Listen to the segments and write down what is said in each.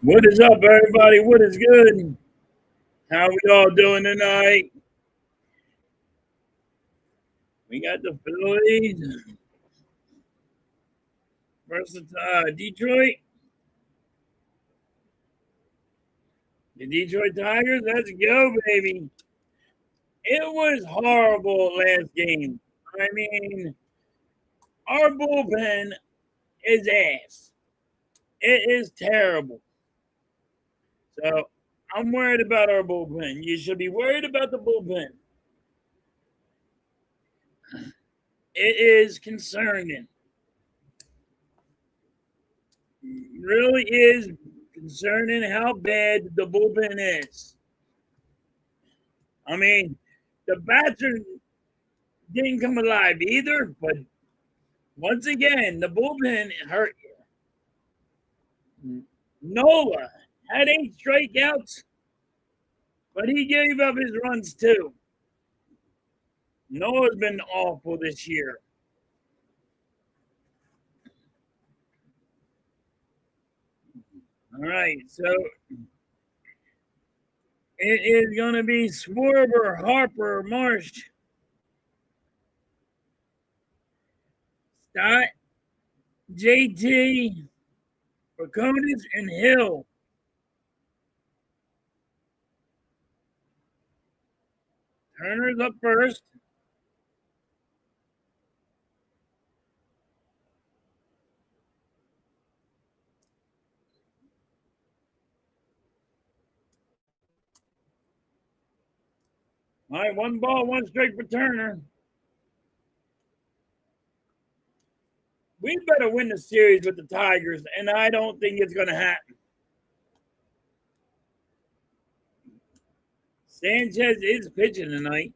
What is up, everybody? What is good? How we all doing tonight? We got the Phillies versus Detroit. The Detroit Tigers. Let's go, baby. It was horrible last game. I mean, our bullpen is ass. It is terrible. So I'm worried about our bullpen. You should be worried about the bullpen. It is concerning. Really is concerning how bad the bullpen is. I mean, the bats didn't come alive either, but once again, the bullpen hurt you. Nola had 8 strikeouts, but he gave up his runs too. Nola's been awful this year. All right, so it is going to be Schwarber, Harper, Marsh, Stott, JT, Baconis, and Hill. Turner's up first. All right, 1 ball, 1 strike for Turner. We better win the series with the Tigers, and I don't think it's going to happen. Sanchez is pitching tonight.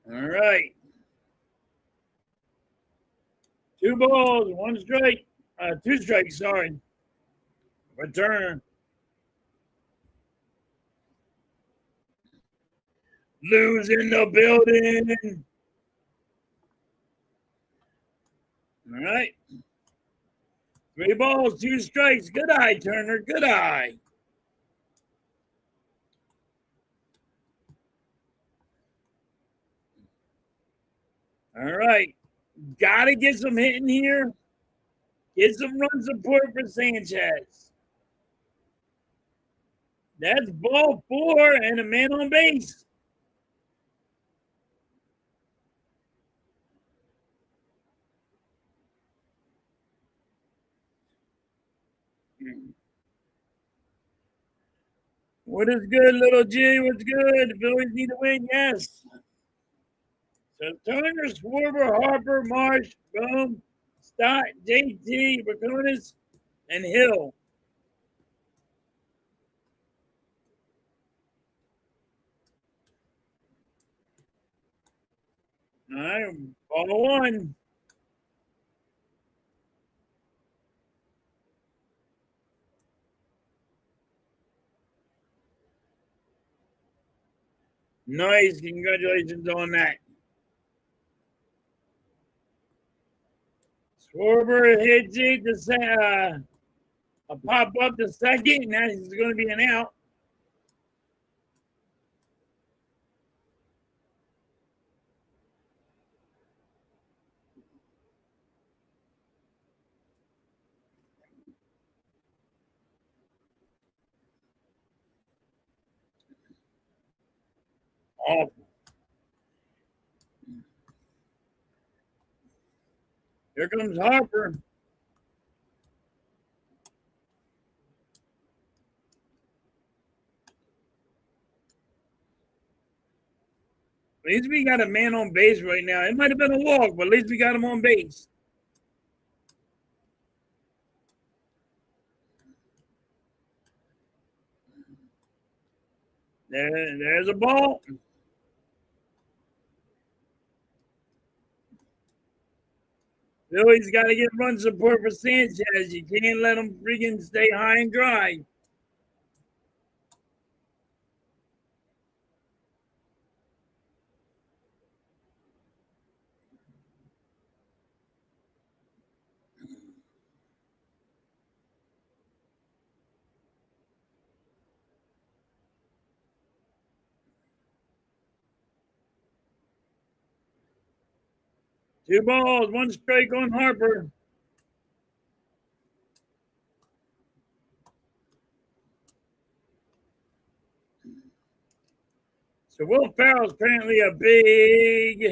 All right. 2 balls, 1 strike. 2 strikes, sorry. For Turner. Losing the building. All right. 3 balls, 2 strikes. Good eye, Turner. Good eye. All right. Got to get some hitting here. Get some run support for Sanchez. That's ball 4 and a man on base. What is good, little G? What's good? The Phillies need to win, yes. So Turner, Schwarber, Harper, Marsh, Boom, Stott, JT, Baconis, and Hill. All right, ball 1. Nice, congratulations on that. Schwarber hits it to a pop up to second. Now he's going to be an out. Awful. Here comes Harper. At least we got a man on base right now. It might have been a walk, but at least we got him on base. There's a ball. Philly's got to get run support for Sanchez. You can't let him freaking stay high and dry. 2 balls, 1 strike on Harper. So Will Ferrell's apparently a big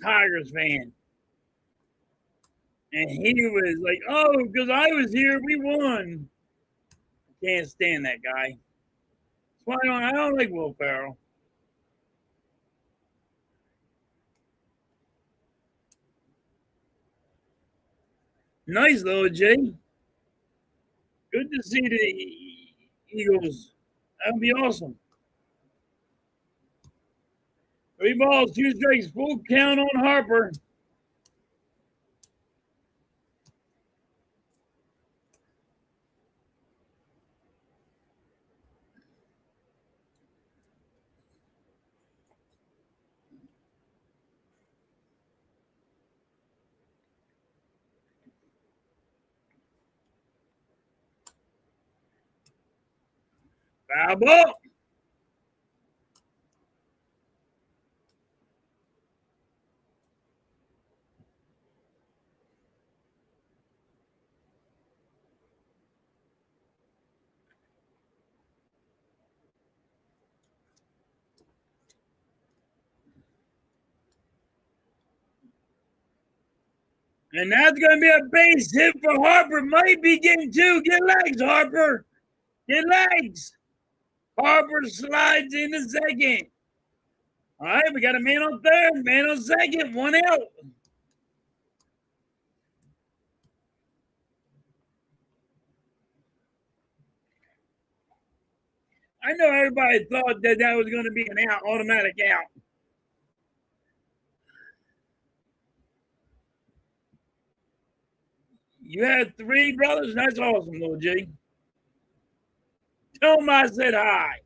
Tigers fan. And he was like, oh, because I was here, we won. Can't stand that guy. That's why I don't like Will Ferrell. Nice though, Jay. Good to see the Eagles. That would be awesome. 3 balls, 2 strikes, full count on Harper. Foul ball. And that's going to be a base hit for Harper. Might be getting 2. Get legs, Harper. Get legs. Harper slides in the second. All right, we got a man on third, man on second, 1 out. I know everybody thought that was going to be an out, automatic out. You had 3 brothers? That's awesome, little G. Tell them I said hi.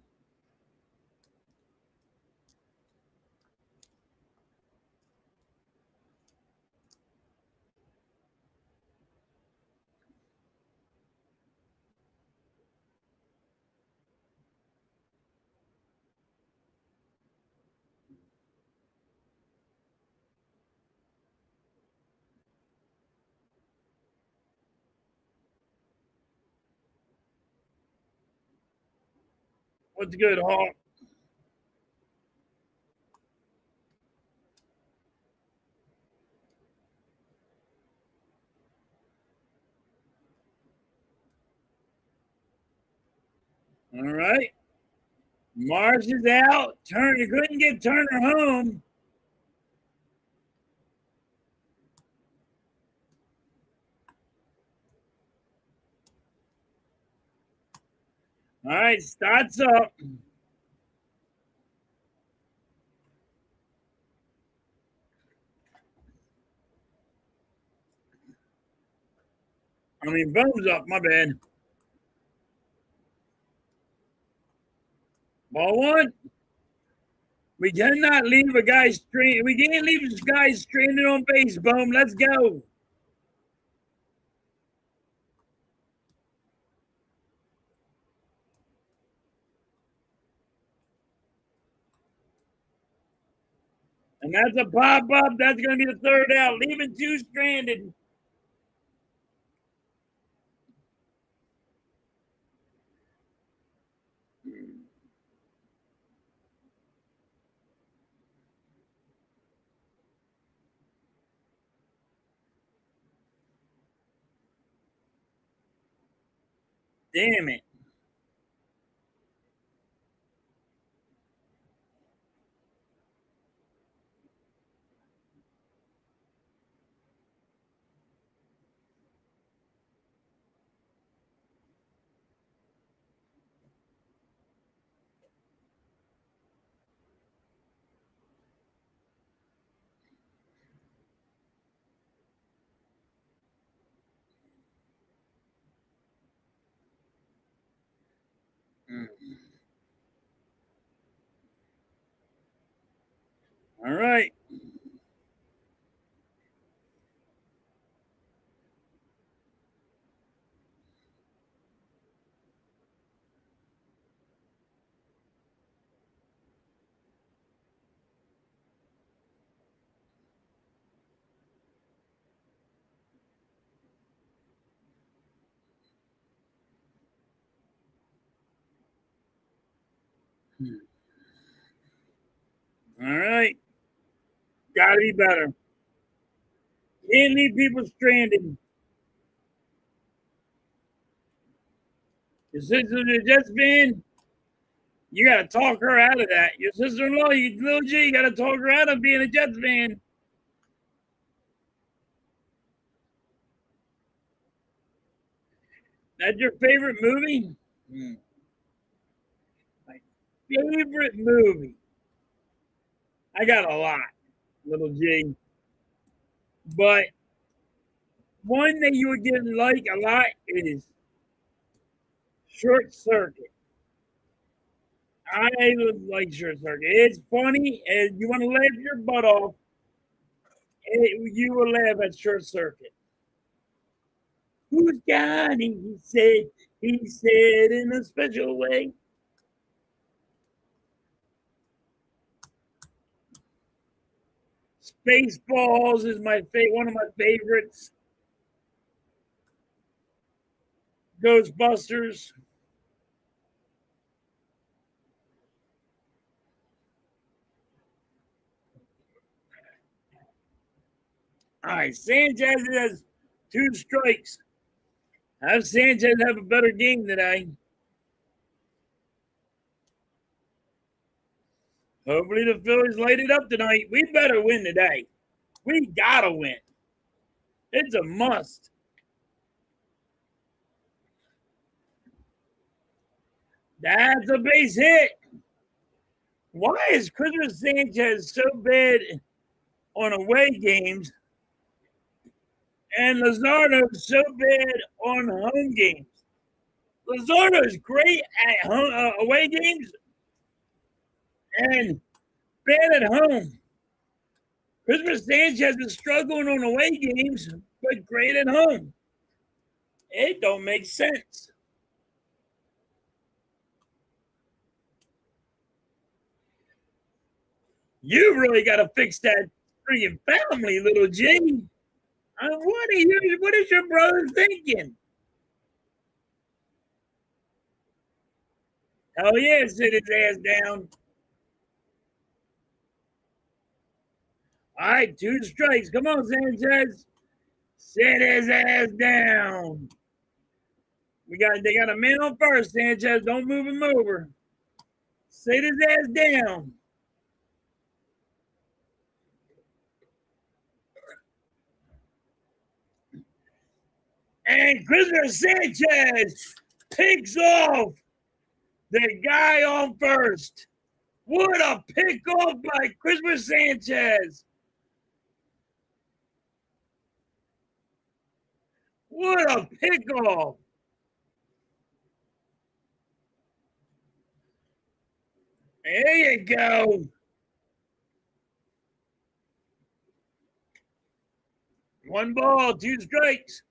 What's good, Hawk? All right. Marsh is out. Turner couldn't get Turner home. All right, starts up. Bones up, my bad. Ball 1. We cannot leave a guy stranded. We can't leave this guy stranded on base, Boom. Let's go. And that's a pop up. That's going to be the 3rd out. Leaving 2 stranded. Damn it. All right. All right. Gotta be better. Can't leave people stranded. Your sister's a Jets fan. You gotta talk her out of that. Your sister-in-law, you little G, you gotta talk her out of being a Jets fan. That's your favorite movie? My favorite movie. I got a lot, little G. But one that you would get like a lot is Short Circuit. I like Short Circuit. It's funny and you want to laugh your butt off. You will laugh at Short Circuit. Who's got it? He said in a special way. Spaceballs is one of my favorites. Ghostbusters. All right, Sanchez has 2 strikes. Have Sanchez have a better game today. Hopefully the Phillies light it up tonight. We better win today. We gotta win. It's a must. That's a base hit. Why is Christopher Sanchez so bad on away games and Luzardo so bad on home games? Luzardo is great at away games and bad at home. Christopher Sanchez is struggling on away games, but great at home. It don't make sense. You really got to fix that freaking family, little G. What is your brother thinking? Hell yeah, sit his ass down. All right, 2 strikes. Come on, Sanchez. Sit his ass down. They got a man on first, Sanchez. Don't move him over. Sit his ass down. And Christopher Sanchez picks off the guy on first. What a pick off by Christopher Sanchez. What a pick off. There you go. 1 ball, 2 strikes.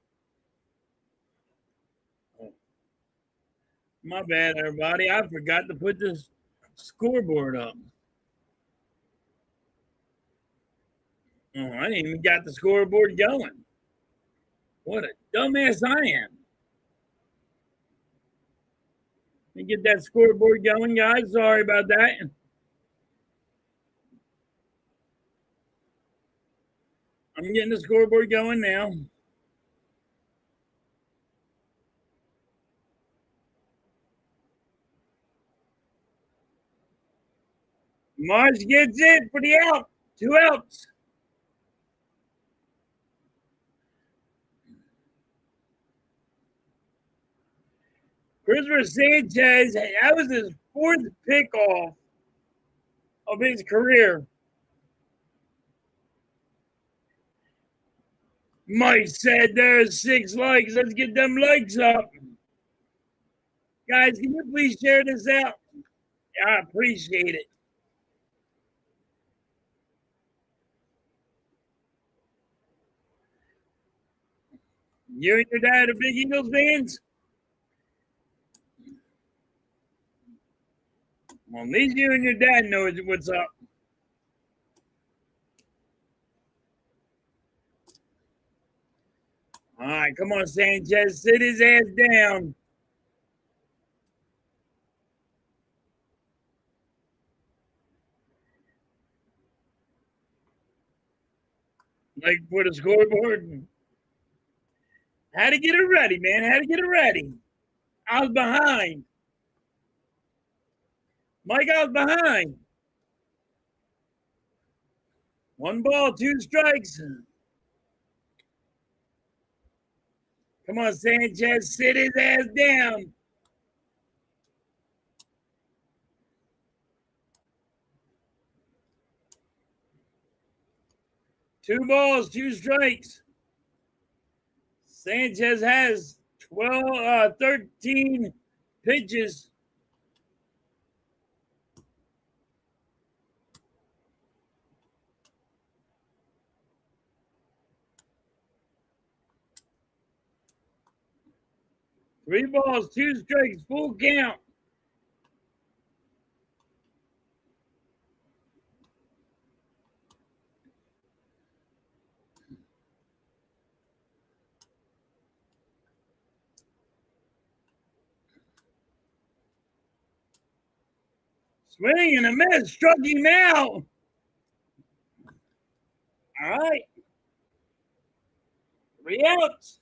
My bad, everybody. I forgot to put this scoreboard up. Oh, I didn't even got the scoreboard going. What a dumbass I am. Let me get that scoreboard going, guys. Sorry about that. I'm getting the scoreboard going now. Marsh gets it for the out. 2 outs. Christopher Sanchez, that was his 4th pickoff of his career. Mike said there's 6 likes. Let's get them likes up. Guys, can you please share this out? I appreciate it. You and your dad are big Eagles fans? Well, at least you and your dad know what's up. All right, come on, Sanchez. Sit his ass down. like for the scoreboard. Had to get it ready, man. Had to get it ready. I was behind. Mike, I was behind. 1 ball, 2 strikes. Come on, Sanchez, sit his ass down. Two balls, 2 strikes. Sanchez has 13 pitches. Three balls, 2 strikes, full count. Swing and a miss, struck him out. All right. 3 outs.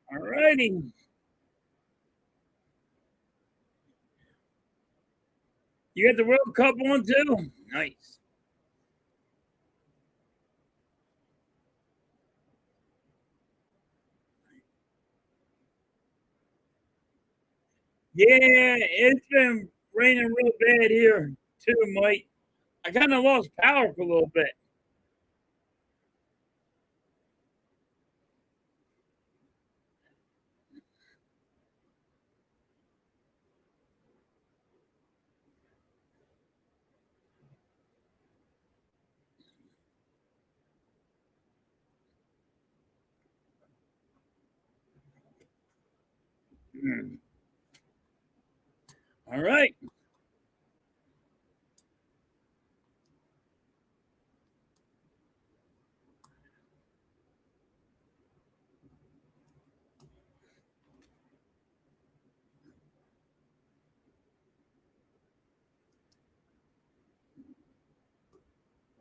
All righty. You got the World Cup on too? Nice. Yeah, it's been raining real bad here too, Mike. I kind of lost power for a little bit. All right.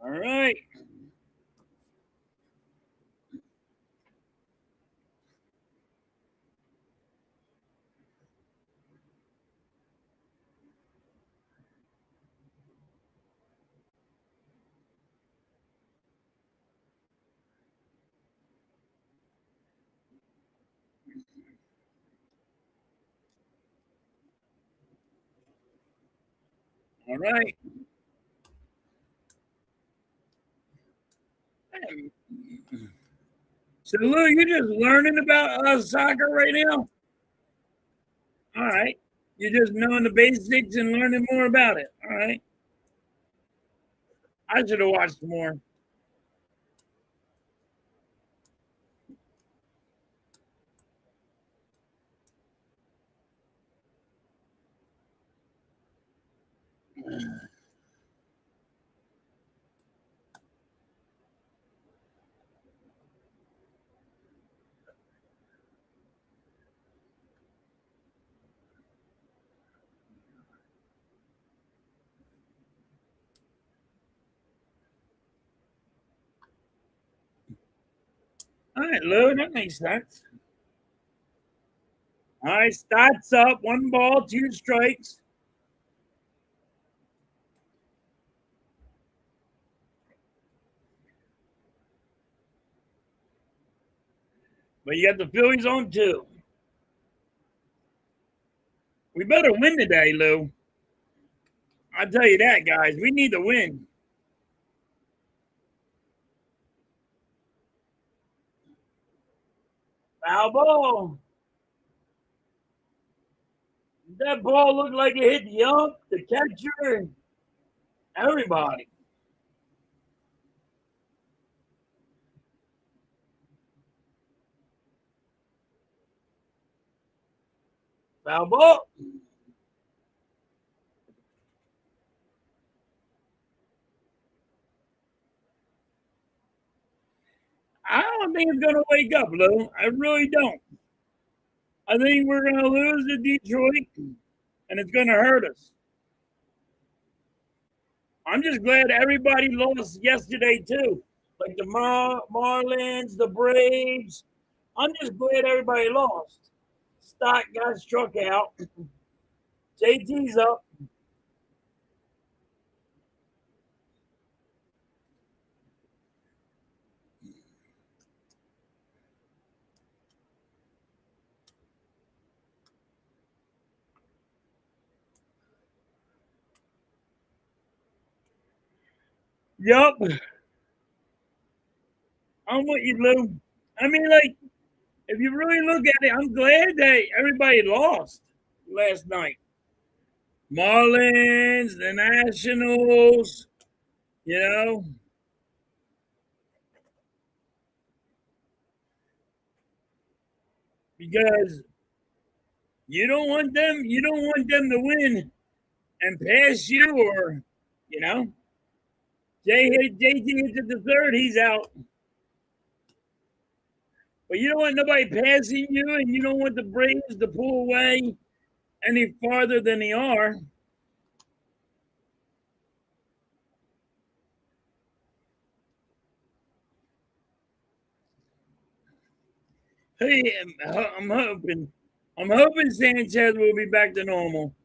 All right. All right. So, Lou, you're just learning about soccer right now? All right. You're just knowing the basics and learning more about it. All right. I should have watched more. All right, Lou, that makes sense. All right, stats up. 1 ball, 2 strikes. But you got the Phillies on 2. We better win today, Lou. I'll tell you that, guys. We need to win. Foul ball. That ball looked like it hit the ump, the catcher, everybody. Foul ball. I don't think it's going to wake up, Lou. I really don't. I think we're going to lose to Detroit. and it's going to hurt us. I'm just glad everybody lost yesterday too, like the Marlins, the Braves. I'm just glad everybody lost. Stock got struck out. JT's up. Yup. I'm with you, Lou. I mean, like, if you really look at it, I'm glad that everybody lost last night. Marlins, the Nationals, you know, because you don't want them to win and pass you, or you know, JT hits at the third, he's out. But you don't want nobody passing you, and you don't want the Braves to pull away any farther than they are. Hey, I'm hoping, I'm hoping Sanchez will be back to normal.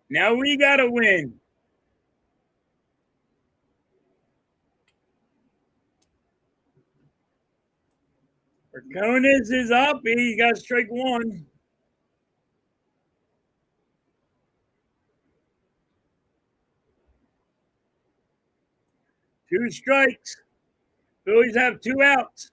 Now we gotta win. Raconis is up. He got strike one. Two strikes. Phillies have two outs.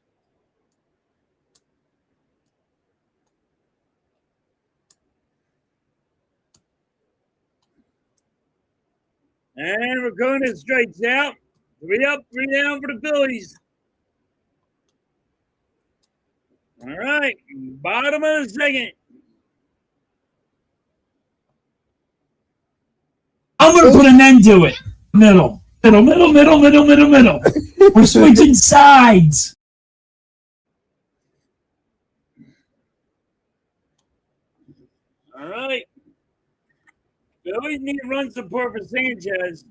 And Raconis strikes out. Three up, three down for the Phillies. All right. Bottom of the second. I'm going to put an end to it. Middle. We're switching sides. All right. Phillies need run support for Sanchez.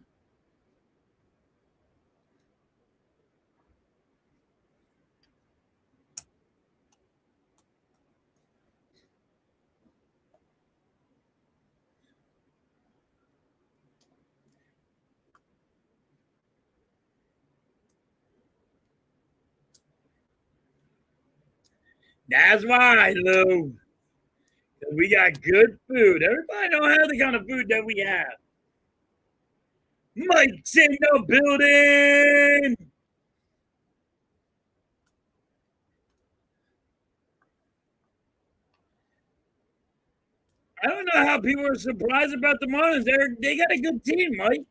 That's why, Lou. We got good food. Everybody don't have the kind of food that we have. Mike's in the building. I don't know how people are surprised about the Marlins. They got a good team, Mike.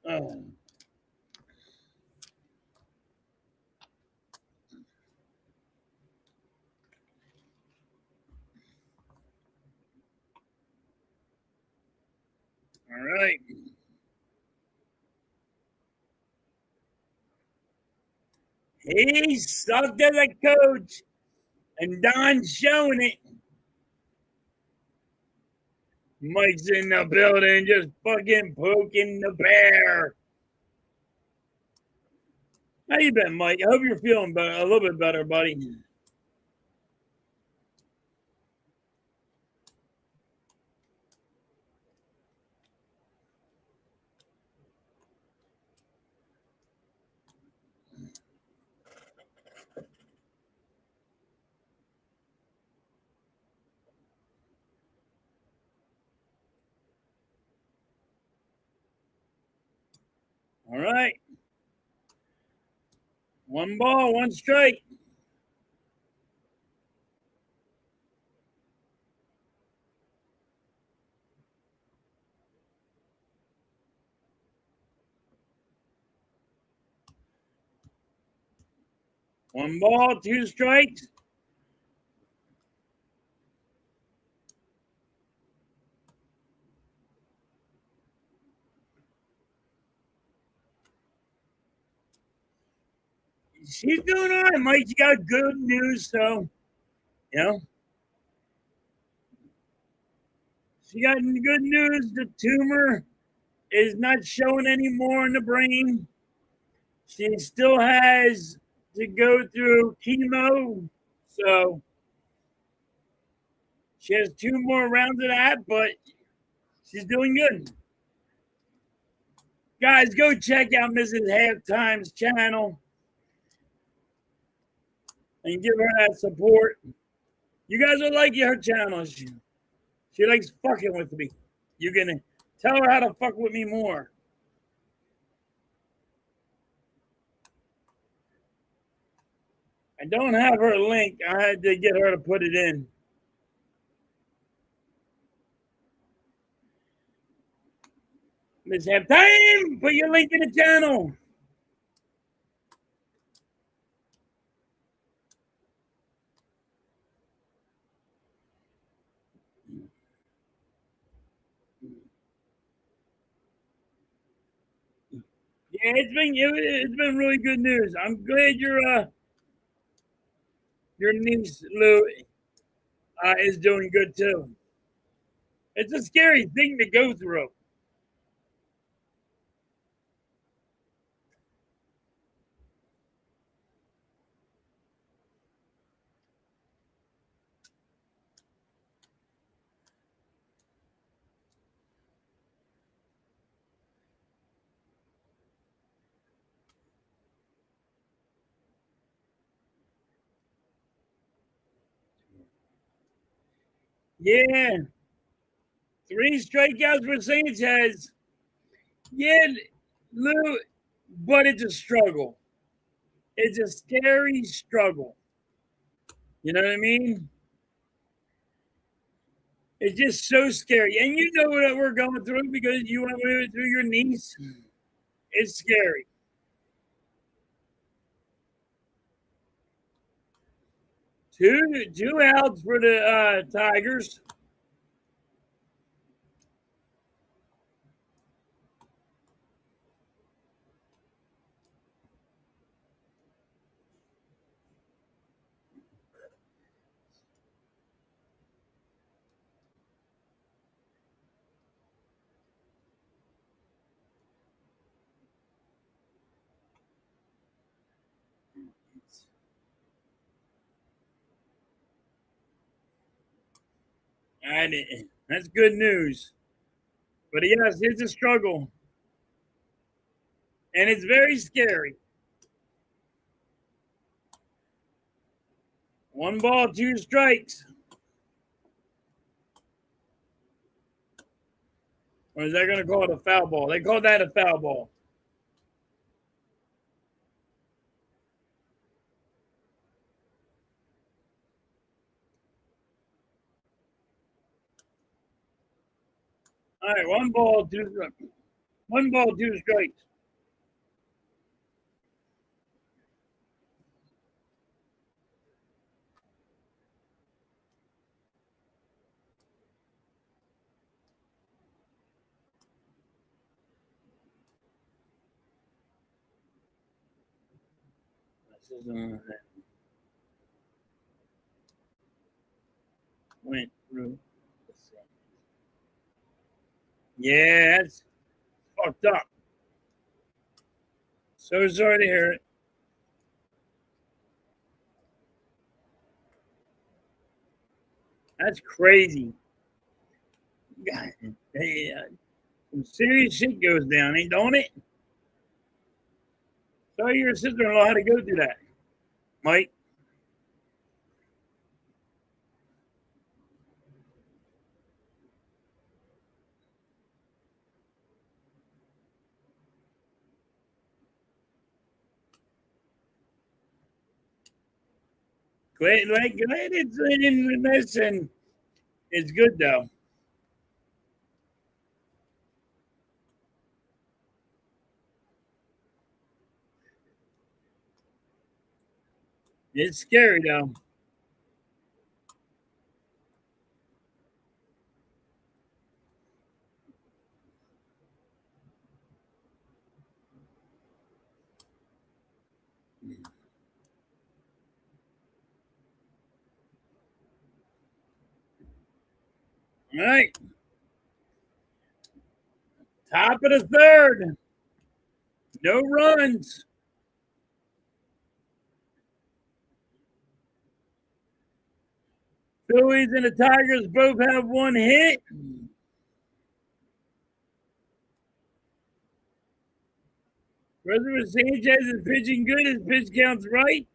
Oh, all right. He sucked as a coach, and Don's showing it. Mike's in the building, just fucking poking the bear. How you been, Mike? I hope you're feeling better, a little bit better, buddy. All right. One ball, one strike. 1 ball, 2 strikes. She's doing all right, Mike. She got good news, so, you know. She got good news. The tumor is not showing anymore in the brain. She still has to go through chemo, so she has 2 more rounds of that, but she's doing good. Guys, go check out Mrs. Halftime's channel and give her that support. You guys will like her channel. She likes fucking with me. You can tell her how to fuck with me more. I don't have her link. I had to get her to put it in. Miss Halftime, put your link in the channel. Yeah, it's been really good news. I'm glad your niece Lou is doing good too. It's a scary thing to go through. Yeah, 3 strikeouts for Sanchez. Yeah, Lou, but it's a struggle. It's a scary struggle. You know what I mean? It's just so scary. And you know what we're going through because you went through your niece. It's scary. Two outs for the Tigers. And that's good news. But yes, it's a struggle. And it's very scary. 1 ball, 2 strikes. Or is that going to call it a foul ball? They call that a foul ball. All right, 1 ball, 2 strikes. 1 ball, 2 strikes. Went through. Yeah, that's fucked up. So sorry to hear it. That's crazy. God, some serious shit goes down, ain't don't it? Sorry your sister-in-law had to go through that, Mike. Glad it's in this and it's good though. It's scary though. All right. Top of the third. No runs. Phillies and the Tigers both have one hit. President Sanchez is pitching good. His pitch count's right.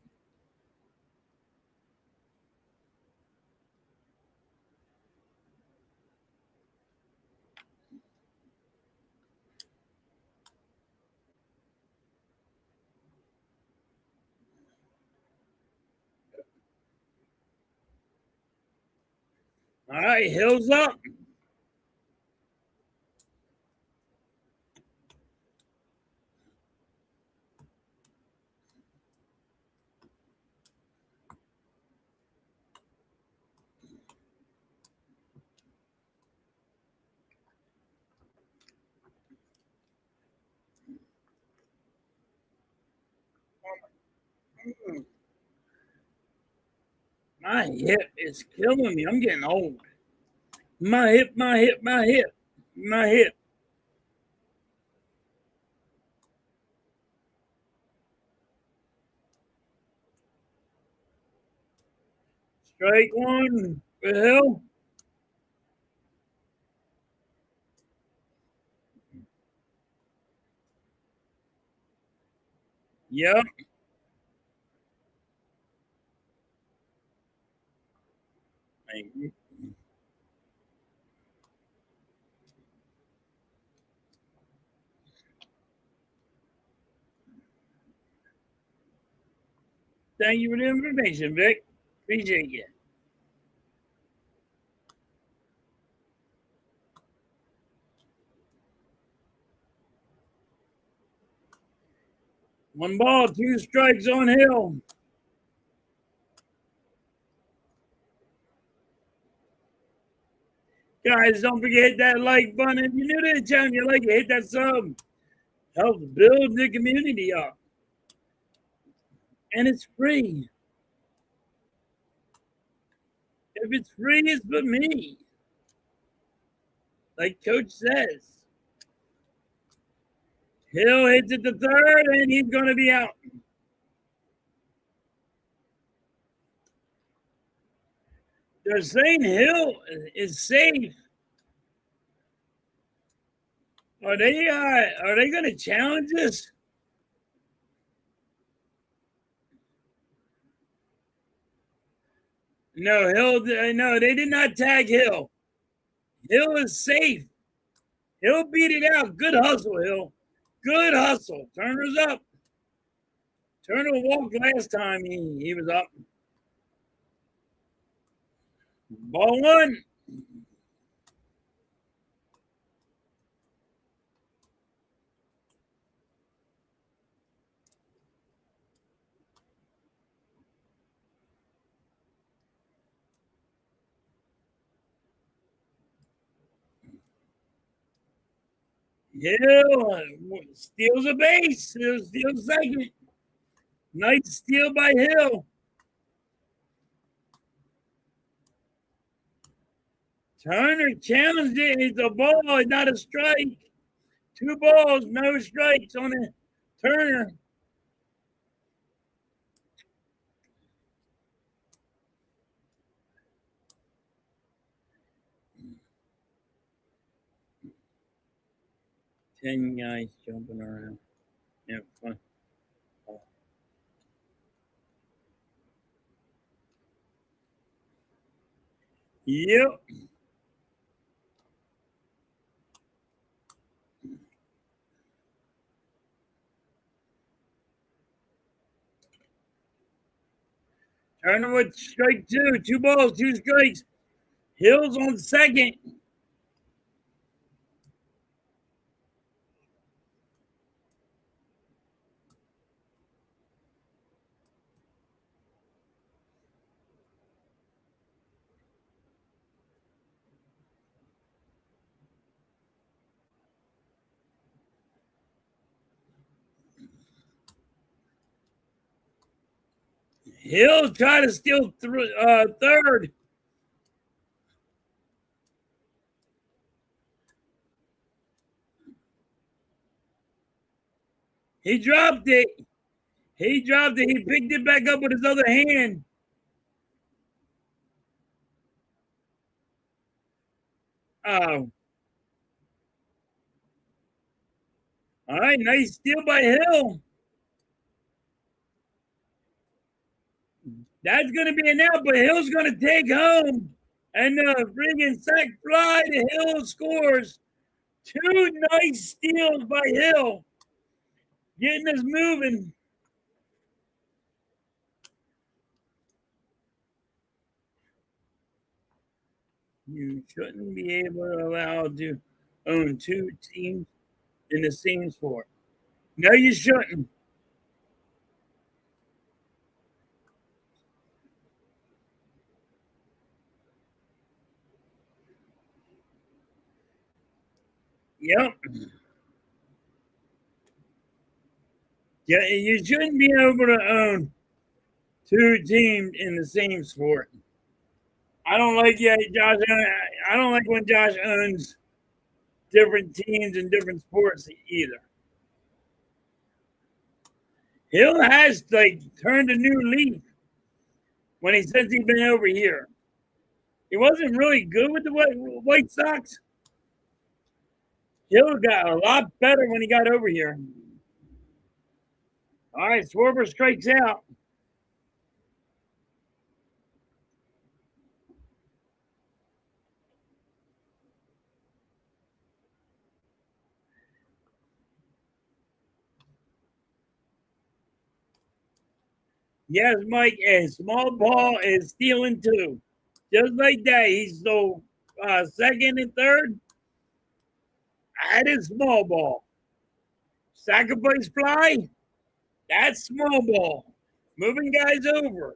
All right, Hill's up. My hip is killing me. I'm getting old. My hip, my hip, my hip, my hip. Strike one for Hill. Yep. Thank you. Thank you for the information, Vic. Appreciate you. One ball, two strikes on Hill. Guys, don't forget that like button. If you're new to the channel, you like it, hit that sub. Helps build the community up. And it's free. If it's free, it's for me. Like Coach says. Hill hits it the third, and he's going to be out. They're saying Hill is safe. Are they going to challenge this? No, Hill. No, they did not tag Hill. Hill is safe. Hill beat it out. Good hustle, Hill. Good hustle. Turner's up. Turner walked last time he was up. Ball one. Hill steals a base. Hill steals second. Nice steal by Hill. Turner challenged it. It's a ball. It's not a strike. Two balls, no strikes on it. Turner. Ten guys jumping around. Yeah, fun. Yep. Turner with strike two. Two balls, two strikes. Hill's on second. He'll try to steal third. He dropped it. He dropped it. He picked it back up with his other hand. Oh. All right, nice steal by Hill. That's going to be an out, but Hill's going to take home. And the friggin' sack fly to Hill scores. Two nice steals by Hill. Getting us moving. You shouldn't be able to allow to own two teams in the same sport. No, you shouldn't. Yep. Yeah, you shouldn't be able to own two teams in the same sport. I don't like Josh. I don't like when Josh owns different teams in different sports either. Hill has like turned a new leaf when he says he's been over here. He wasn't really good with the White Sox. Hill got a lot better when he got over here. All right, Schwarber strikes out. Yes, Mike, and small ball is stealing too. Just like that, he stole second and third. That is small ball. Sacrifice fly, that's small ball. Moving guys over.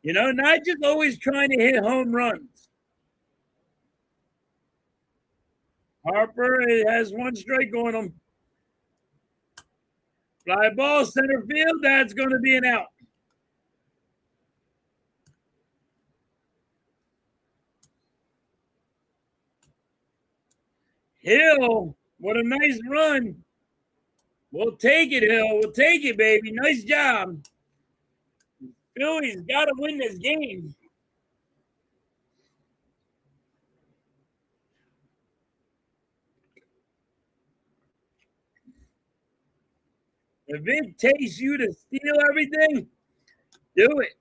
You know, not just always trying to hit home runs. Harper has one strike on him. Fly ball, center field, that's going to be an out. Hill, what a nice run. We'll take it, Hill. We'll take it, baby. Nice job. Phillies got to win this game. If it takes you to steal everything, do it.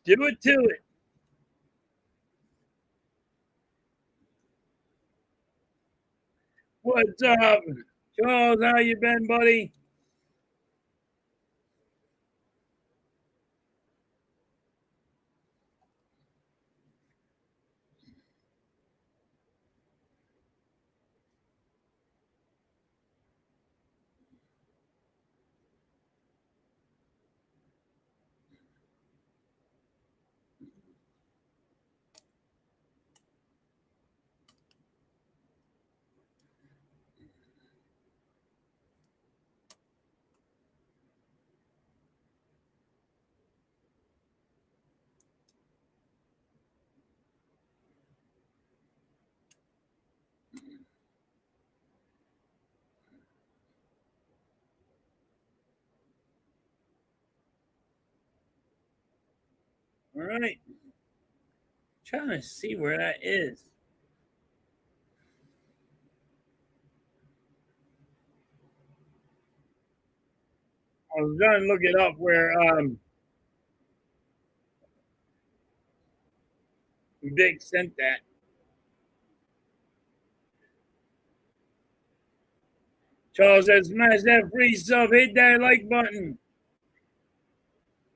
Do it to it. What's up, Charles? How you been, buddy? All right. Trying to see where that is. I was going to look it up where Vic sent that. Charles says, smash that free sub, hit that like button.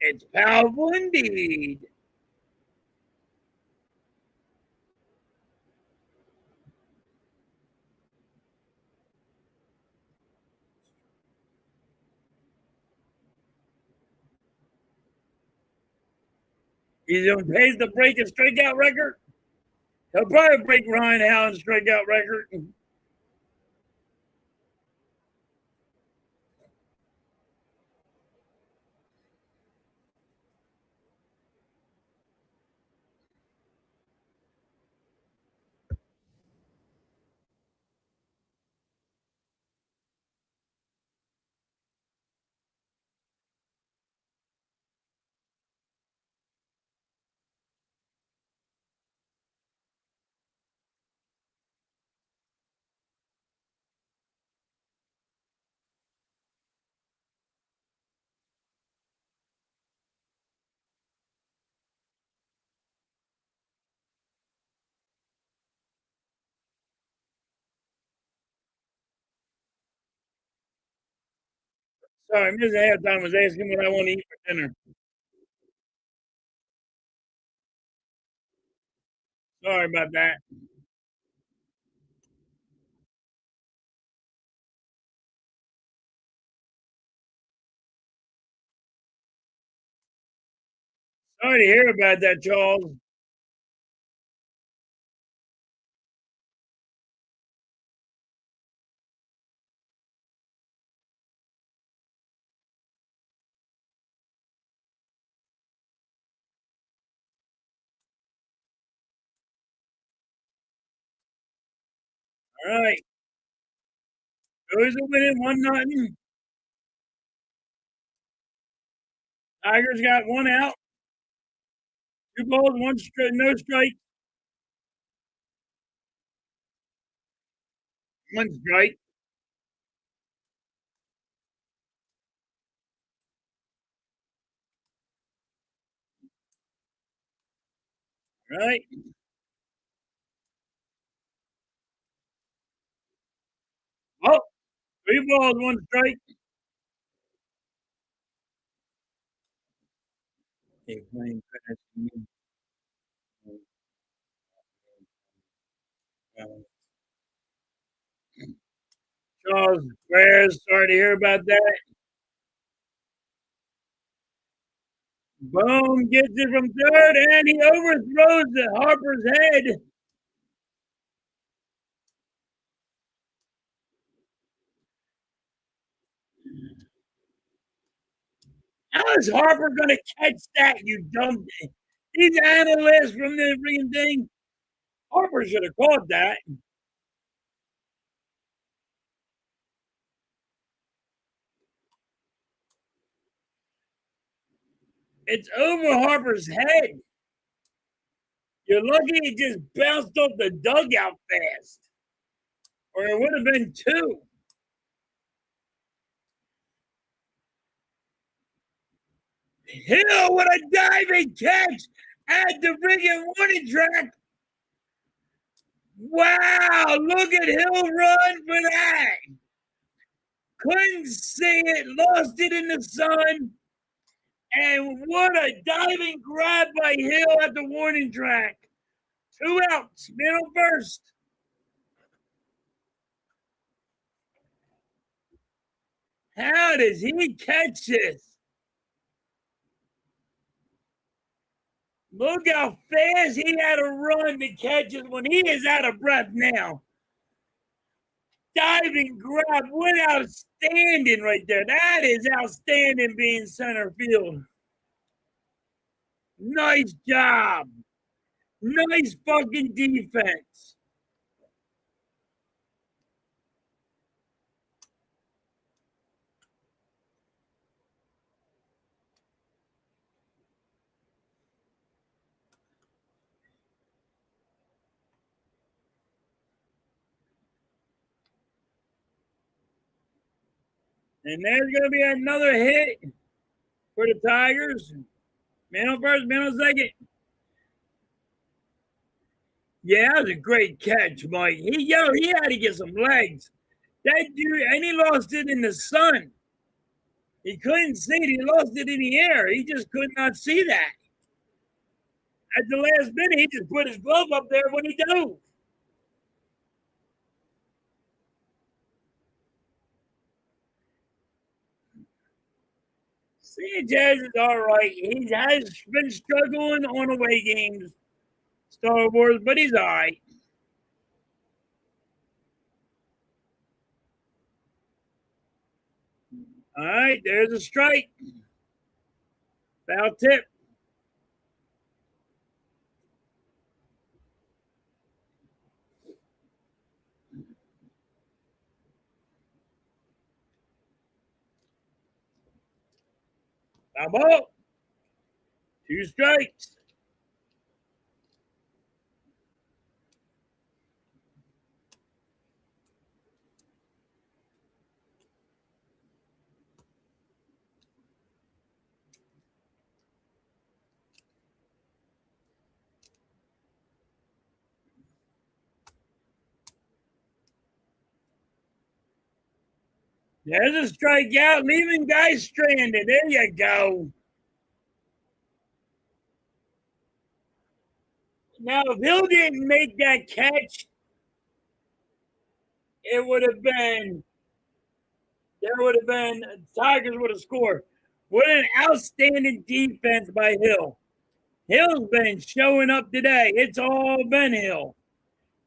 It's powerful indeed. He's on pace to break a strikeout record. He'll probably break Ryan Allen's strikeout record. Sorry, Mrs. Halftime was asking what I want to eat for dinner. Sorry about that. Sorry to hear about that, Charles. All right. Phillies are winning 1-0. Tigers got one out. 2 balls, one strike, no strike, one strike. All right. Oh, 3 balls, one strike. Hey, playing fast. Charles Squares, sorry to hear about that. Boom gets it from third, and he overthrows the Harper's head. How is Harper going to catch that, you dumb? These analysts from the freaking thing. Harper should have caught that. It's over Harper's head. You're lucky it just bounced off the dugout fast, or it would have been two. Hill with a diving catch at the freaking warning track. Wow, look at Hill run for that. Couldn't see it, lost it in the sun. And what a diving grab by Hill at the warning track. 2 outs, middle first. How does he catch this? Look how fast he had to run to catch it when he is out of breath now. Diving grab, what outstanding right there. That is outstanding being center field. Nice job. Nice fucking defense. And there's going to be another hit for the Tigers. Man on first, man on second. Yeah, that was a great catch, Mike. He had to get some legs. That dude, and he lost it in the sun. He couldn't see it. He lost it in the air. He just could not see that. At the last minute, he just put his glove up there when he dove. Sanchez is all right. He has been struggling on away games, Star Wars, but he's all right. All right, there's a strike. Foul tip. Foul ball. 2 strikes. There's a strikeout, leaving guys stranded. There you go. Now, if Hill didn't make that catch, it would have been, Tigers would have scored. What an outstanding defense by Hill. Hill's been showing up today. It's all been Hill.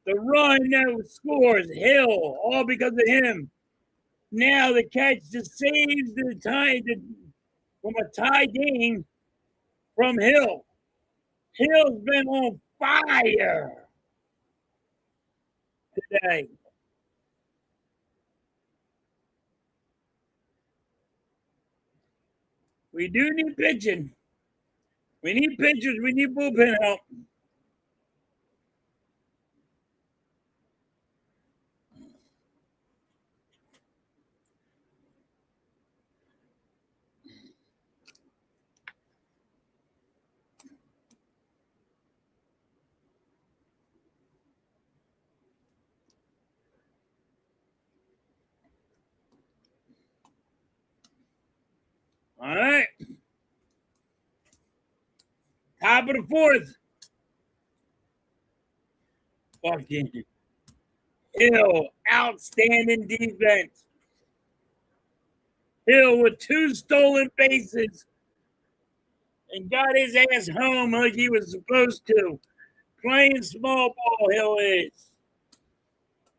The run that scores, Hill, all because of him. Now the catch just saves the tie from a tie game from Hill. Hill's been on fire today. We do need pitching. We need pitchers. We need bullpen help. All right. Top of the fourth. Fucking Hill, outstanding defense. Hill with 2 stolen bases and got his ass home like he was supposed to. Playing small ball, Hill is.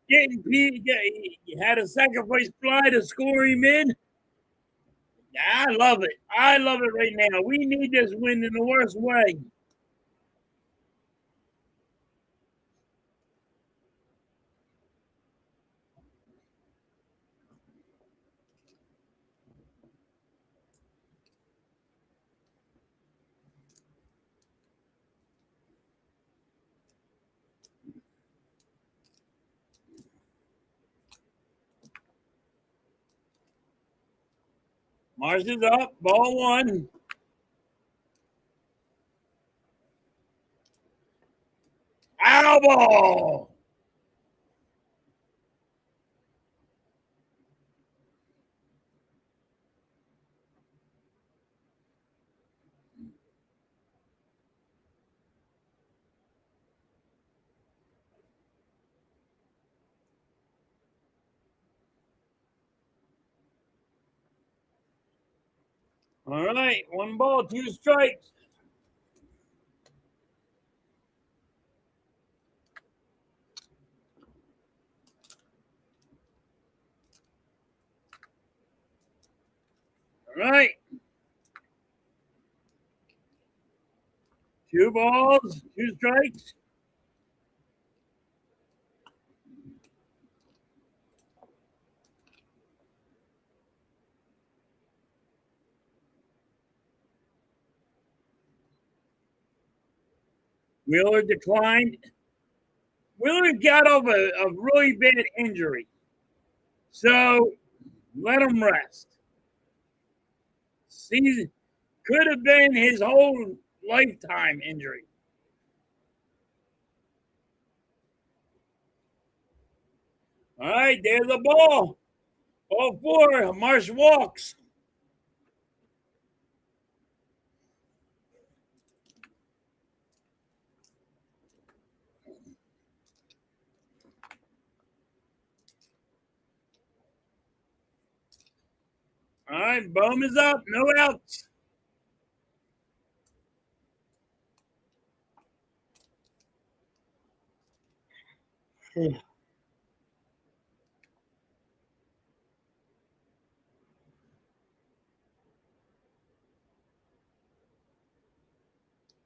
He had a sacrifice fly to score him in. I love it. I love it right now. We need this win in the worst way. Mars is up. Ball 1. Owl ball. All right. 1 ball, 2 strikes. All right. 2 balls, 2 strikes. Wheeler declined. Wheeler got off a really bad injury. So let him rest. Season could have been his whole lifetime injury. All right, there's the ball. Ball 4. Marsh walks. All right, Bohm is up. No outs.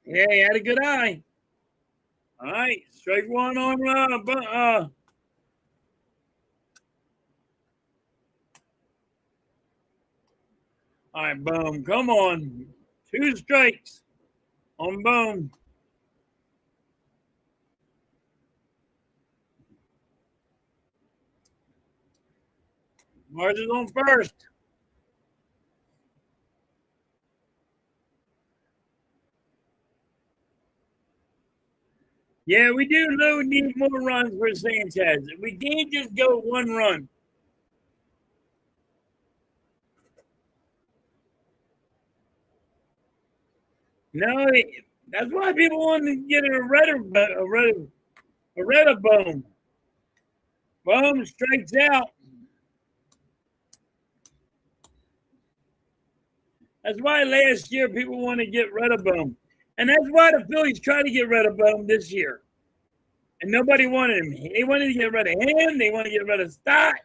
Yeah, he had a good eye. All right, strike 1 on all right, Boom. Come on. 2 strikes on Boom. Mars is on first. Yeah, we do need more runs for Sanchez. We can't just go 1 run. No, that's why people want to get a red bone. Boom strikes out. That's why last year people want to get rid of him. And that's why the Phillies tried to get rid of him this year. And nobody wanted him. They wanted to get rid of him. They wanted to get rid of Stott.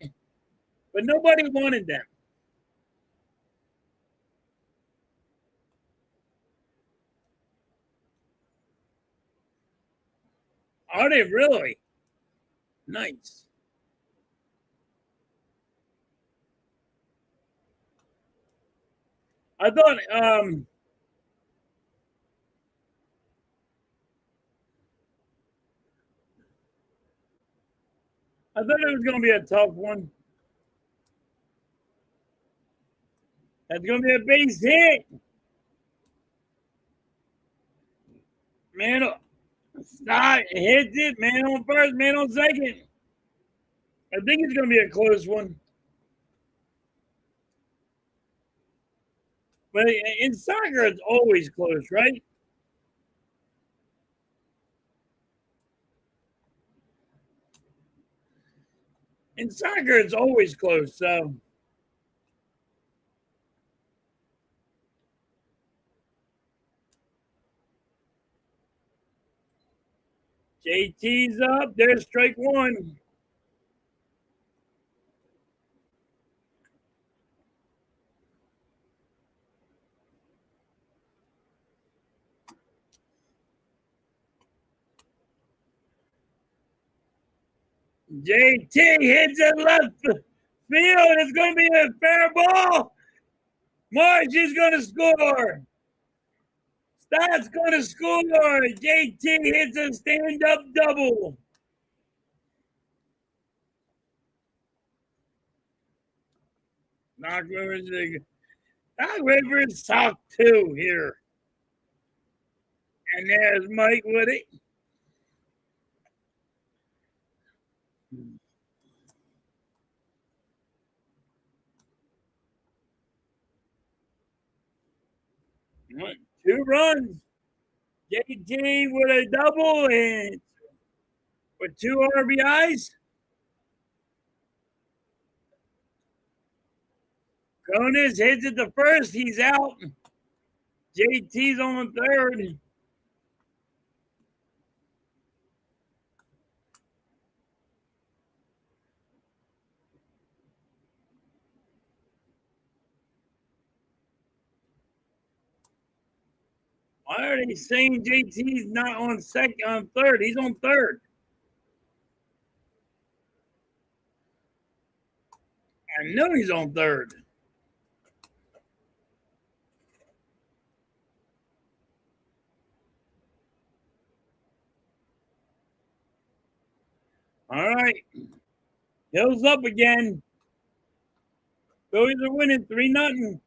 But nobody wanted them. Are they really? Nice. I thought I thought it was gonna be a tough one. That's gonna be a base hit. Man, Stott hits it. Man on first, man on second. I think it's gonna be a close one. But in soccer, it's always close, right? In soccer, it's always close. So JT's up. There's strike one. JT hits it left field. It's going to be a fair ball. March is going to score. Stott's going to score. JT hits a stand-up double. Knock Rivers suck too here. And there's Mike with it. Two runs. JT with a double and with two RBIs. Cronus hits it the first. He's out. JT's on third. Why are they saying JT's not on third? He's on third. I know he's on third. All right. Hill's up again. Phillies are winning 3-0.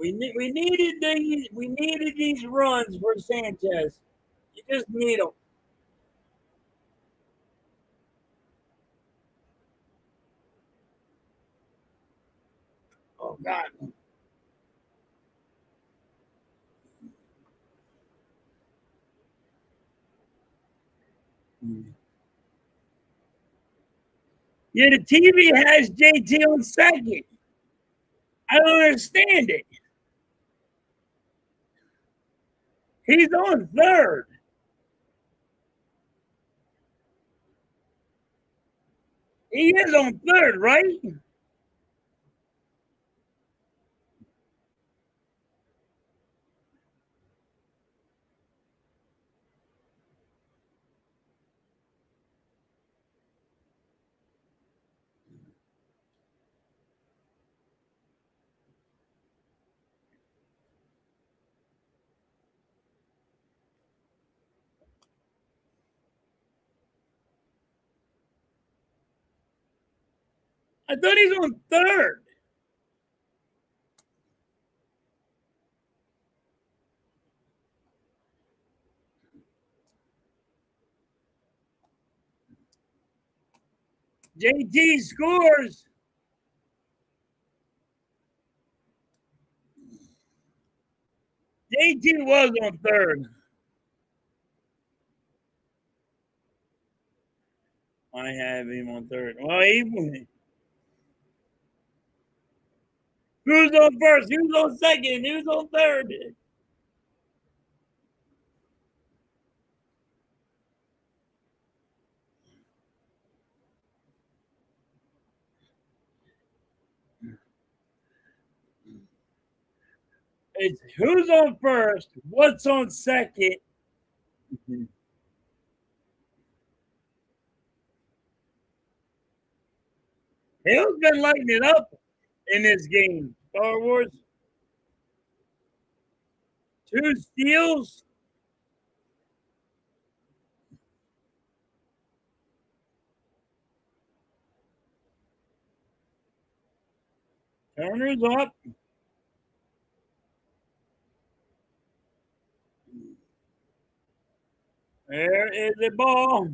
We needed these runs for Sanchez. You just need them. Oh God. Yeah, the TV has JT on second. I don't understand it. He's on third. He is on third, right? I thought he's on third. JT scores. JT was on third. I have him on third. Well, who's on first? Who's on second? Who's on third? It's who's on first, what's on second. Hill's been lighting it up in this game. Star Wars. 2 steals. Turner's up. There is a ball.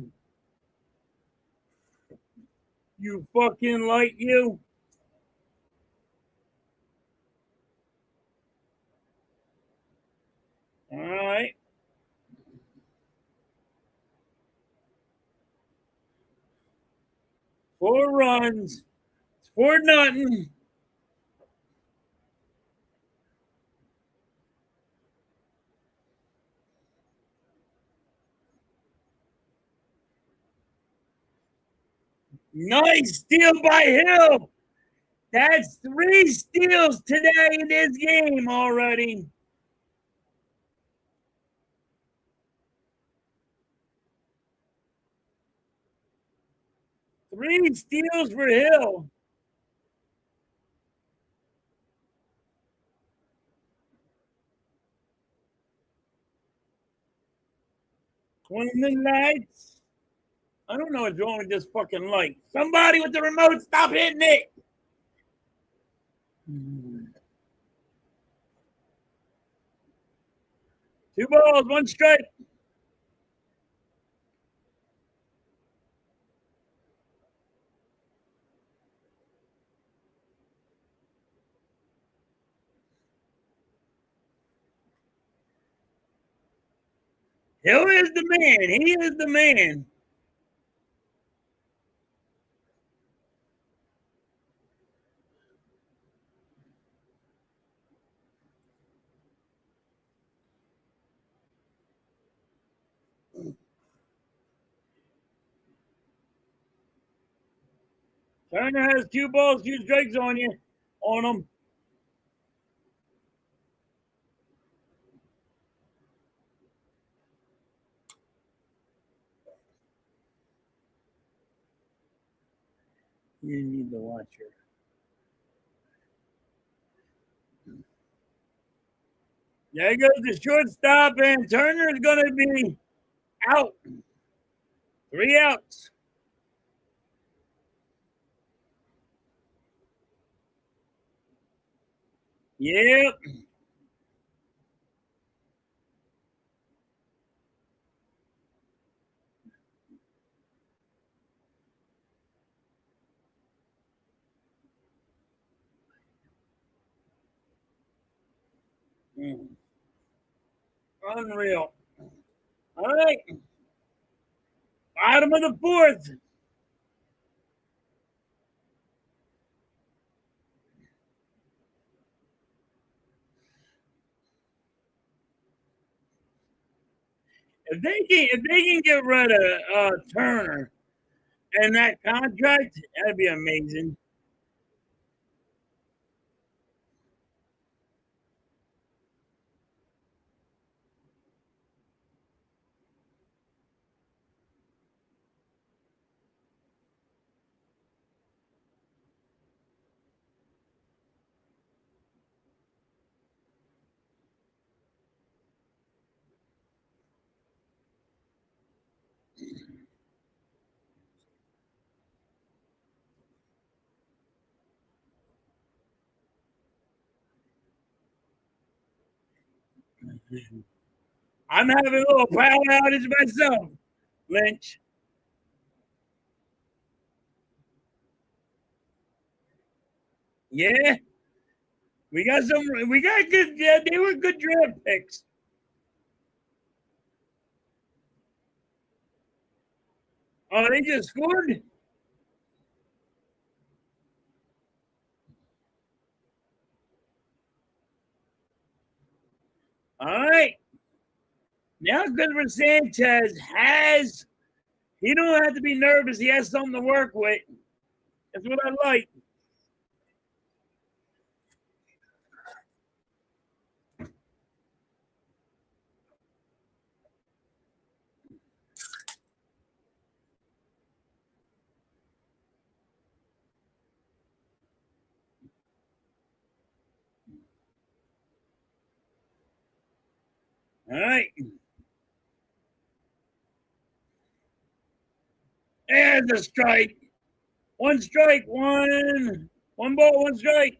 You fucking like you. All right. 4 runs. It's 4-0. Nice steal by Hill. That's 3 steals today in this game already. 3 steals for Hill. Clean the lights. I don't know what's wrong with this fucking light. Somebody with the remote, stop hitting it. 2 balls, 1 strike. Hill is the man. He is the man. Turner has 2 balls, 2 strikes on you, on him. You need to watch her. There goes the shortstop, and Turner is going to be out. 3 outs. Yep. Unreal. All right. Bottom of the 4th. If they can get rid of Turner and that contract, that'd be amazing. I'm having a little power outage myself, Lynch. Yeah. We got good, yeah, they were good draft picks. Oh, they just scored? All right. Now Goodman Sanchez he don't have to be nervous. He has something to work with. That's what I like. All right. There's a strike. One strike, one ball, one strike.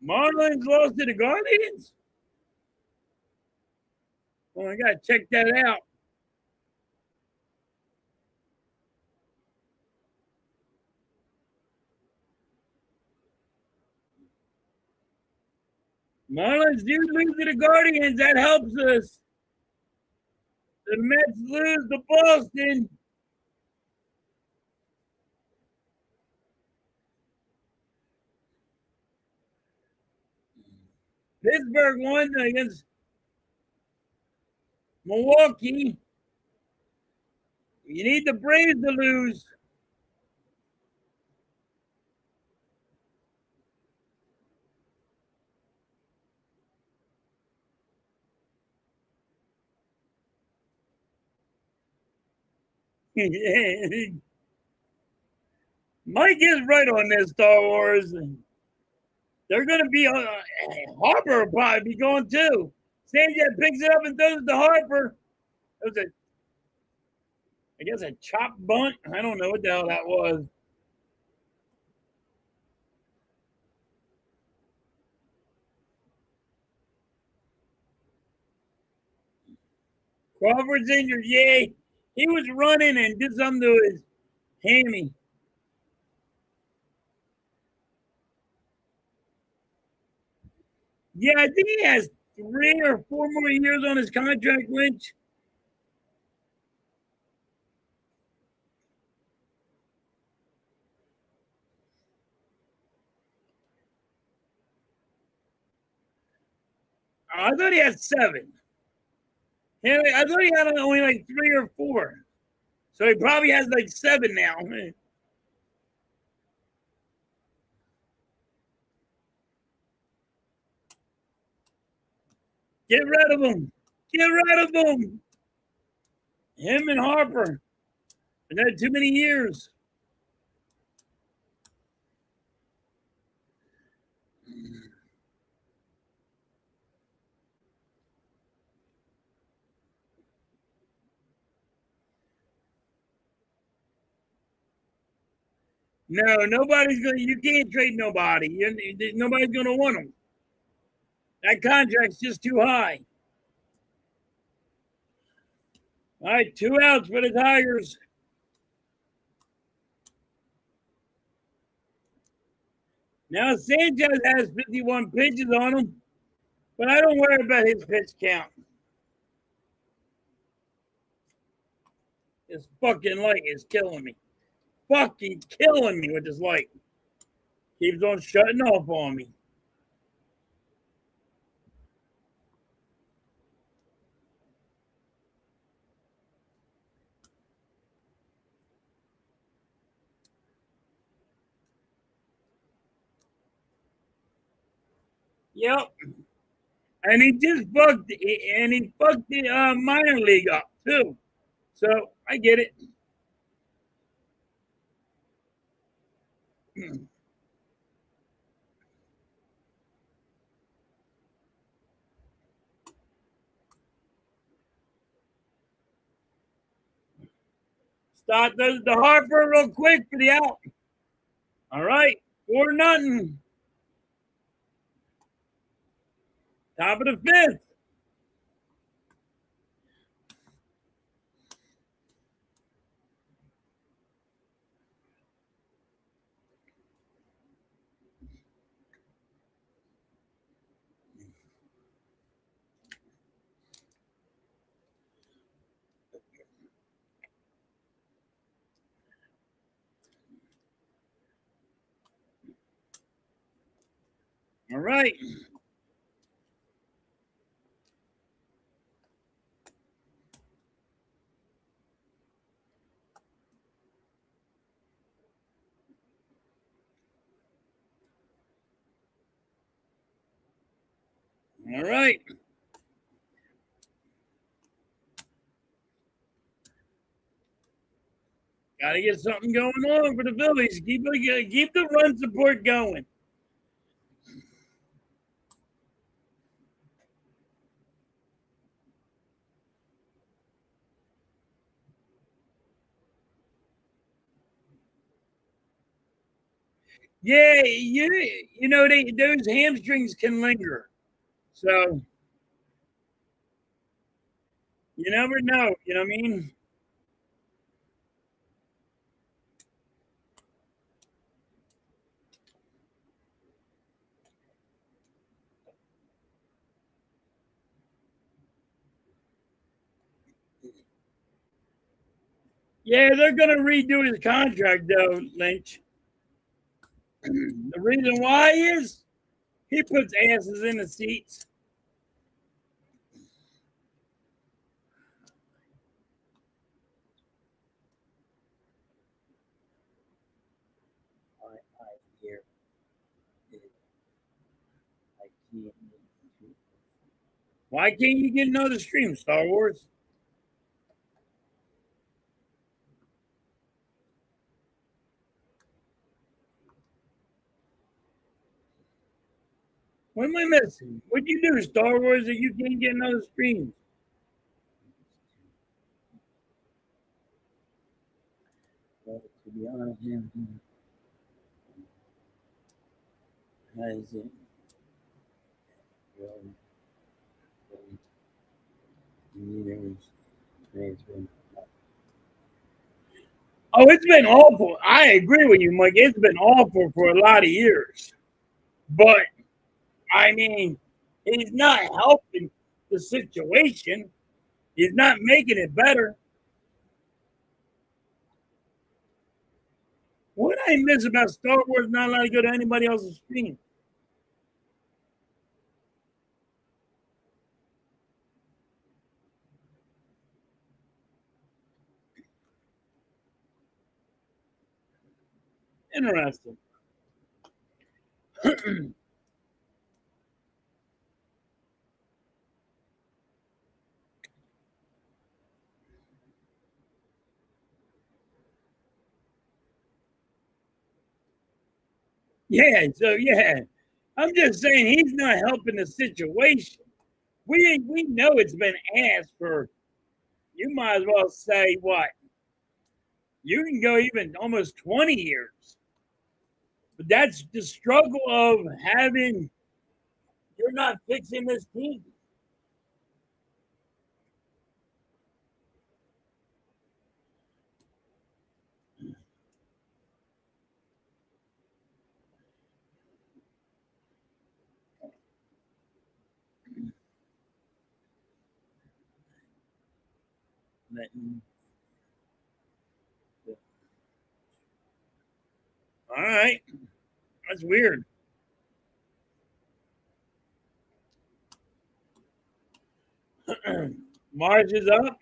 Marlins lost to the Guardians? Well, I gotta check that out. Marlins do lose to the Guardians. That helps us. The Mets lose to Boston. Pittsburgh won against Milwaukee. You need the Braves to lose. Mike is right on this Star Wars. They're going to be Harper will probably be going too. Sanchez picks it up and throws it to Harper. It was I guess a chop bunt. I don't know what the hell that was. Crawford's injured. Yay. He was running and did something to his hammy. Yeah, I think he has 3 or 4 more years on his contract, Lynch. I thought he had 7. I thought he had only like 3 or 4. So he probably has like 7 now. Get rid of him. Get rid of him. Him and Harper. They had too many years. No, nobody's going to, you can't trade nobody. Nobody's going to want him. That contract's just too high. All right, 2 outs for the Tigers. Now Sanchez has 51 pitches on him, but I don't worry about his pitch count. This fucking light is killing me. Fucking killing me with this light. Keeps on shutting off on me. Yep. And he fucked the minor league up too. So I get it. Start the Harper real quick for the out. All right, 4-0. Top of the 5th. All right. All right. Got to get something going on for the Phillies. Keep the run support going. Yeah, you know those hamstrings can linger. So you never know. You know what I mean? Yeah, they're gonna redo his contract though, Lynch. The reason why is he puts asses in the seats. Why can't you get another stream, Star Wars? What am I missing? What'd you do, Star Wars, that you can't get another stream? Well, to be honest, has it really, really Oh, it's been awful. I agree with you, Mike. It's been awful for a lot of years. But I mean, he's not helping the situation. He's not making it better. What I miss about Star Wars not allowed to go to anybody else's stream? Interesting. Yeah. I'm just saying he's not helping the situation. We know it's been asked for. You might as well say what you can go even almost 20 years. But that's the struggle of having. You're not fixing this team. All right, that's weird. Mars is up.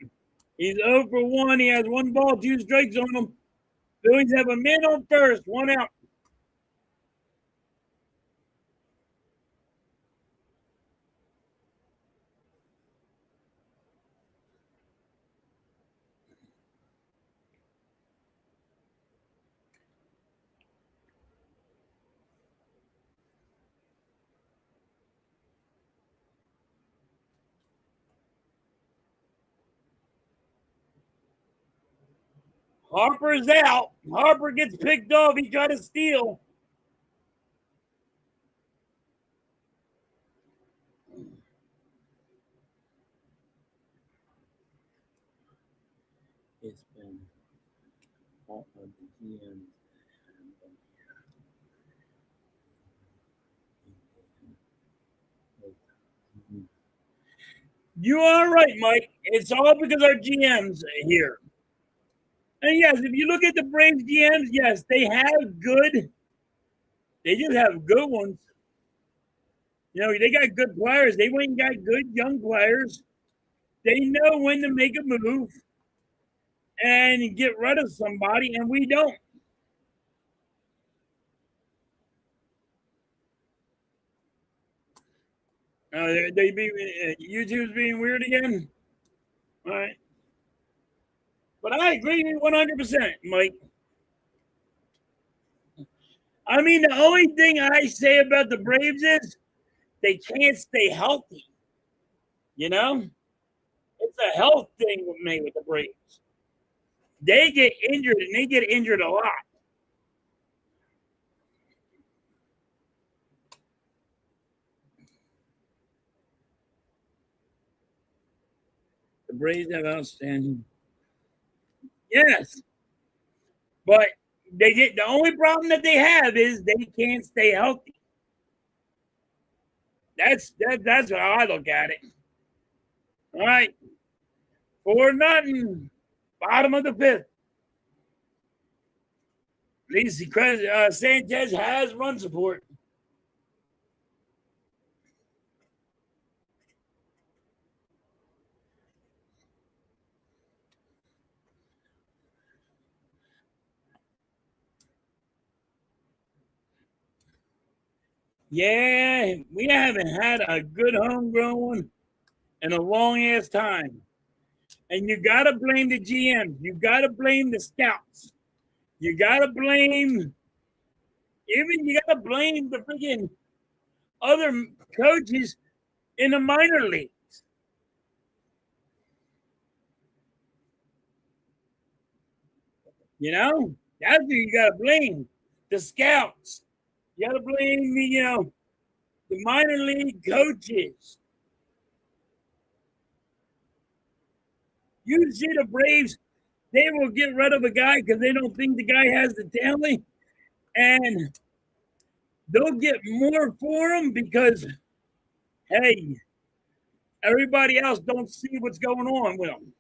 He's 0 for 1. He has 1 ball, 2 strikes on him. Phillies have a man on first, 1 out. Harper's out. Harper gets picked off. He tried to steal. It's been all of the GMs. You are right, Mike. It's all because our GMs here. And yes, if you look at the Braves GMs, yes, they have good. They just have good ones. They got good players. They went and got good young players. They know when to make a move and get rid of somebody, and we don't. YouTube's being weird again. All right, but I agree 100%, Mike. I mean, the only thing I say about the Braves is they can't stay healthy. You know, it's a health thing with me with the Braves. They get injured, and they get injured a lot. The Braves have outstanding. Yes, but they get the only problem that they have is they can't stay healthy. That's how I look at it. All right, 4-0, bottom of the fifth. At least Sanchez has run support. Yeah, we haven't had a good homegrown one in a long ass time. And you got to blame the GM. You got to blame the scouts. You got to blame, even you got to blame the freaking other coaches in the minor leagues. That's who you got to blame. The scouts. You got to blame the minor league coaches. You see the Braves, they will get rid of a guy because they don't think the guy has the talent, and they'll get more for him because, hey, everybody else don't see what's going on with him.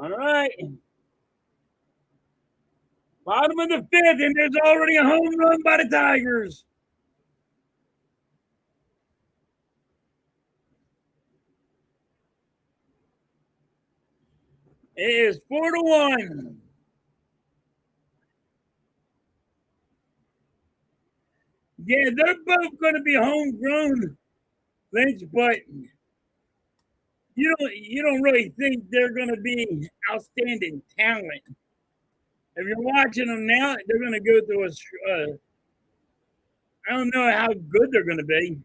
All right. Bottom of the fifth, and there's already a home run by the Tigers. It is 4-1. Yeah, they're both going to be homegrown, Lynch, but you don't really think they're going to be outstanding talent. If you're watching them now, they're going to go through I don't know how good they're going to be.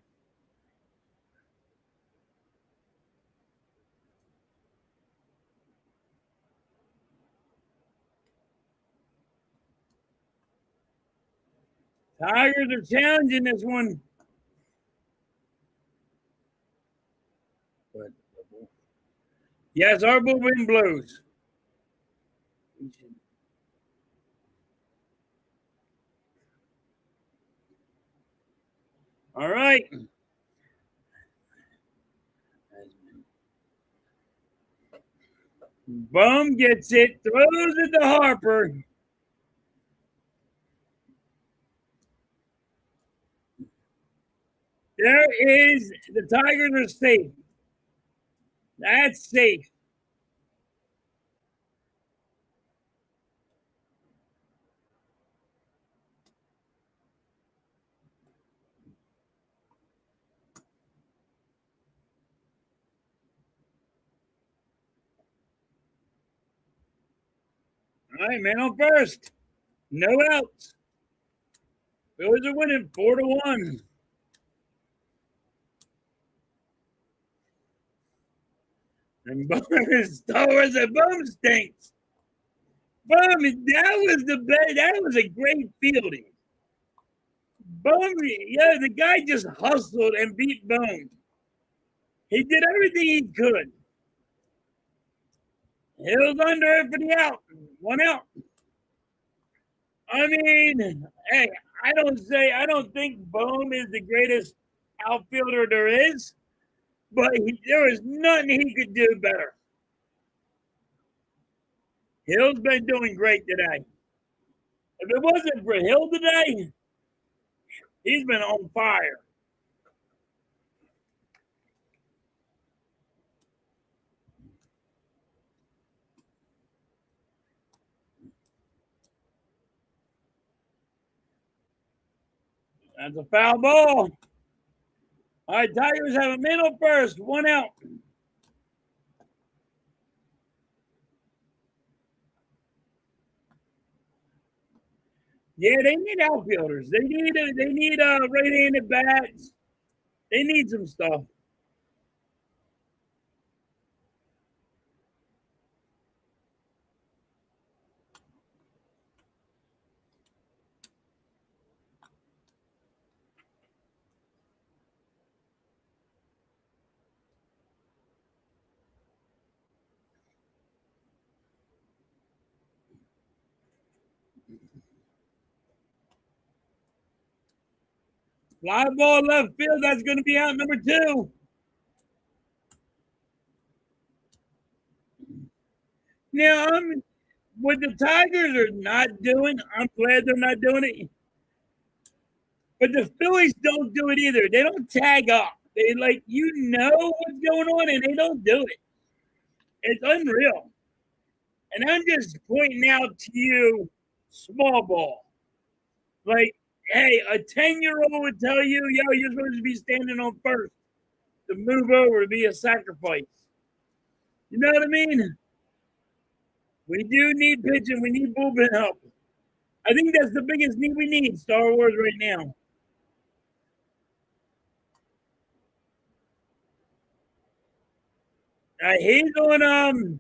Tigers are challenging this one. But yes, our bullpen blows. All right. Bum gets it, throws it to Harper. There is the Tigers are safe. That's safe. All right, man on first. No outs. Phillies are winning 4-1. And Bum is stars and Bum stinks. Bum, that was the best. That was a great fielding. Bum, yeah, the guy just hustled and beat Bum. He did everything he could. He was under it for the out. 1 out. I mean, hey, I don't think Bohm is the greatest outfielder there is, but there is nothing he could do better. Hill's been doing great today. If it wasn't for Hill today, he's been on fire. That's a foul ball. All right, Tigers have a man on first, one out. Yeah, they need outfielders. They need right-handed bats. They need some stuff. Fly ball left field. That's going to be out number two. Now, what the Tigers are not doing, I'm glad they're not doing it. But the Phillies don't do it either. They don't tag up. They what's going on, and they don't do it. It's unreal. And I'm just pointing out to you, small ball. Like, hey, a 10-year-old would tell you, yo, you're supposed to be standing on first. To move over to be a sacrifice. You know what I mean? We do need pitching. We need bullpen help. I think that's the biggest need we need, Star Wars, right now. Uh, he's on um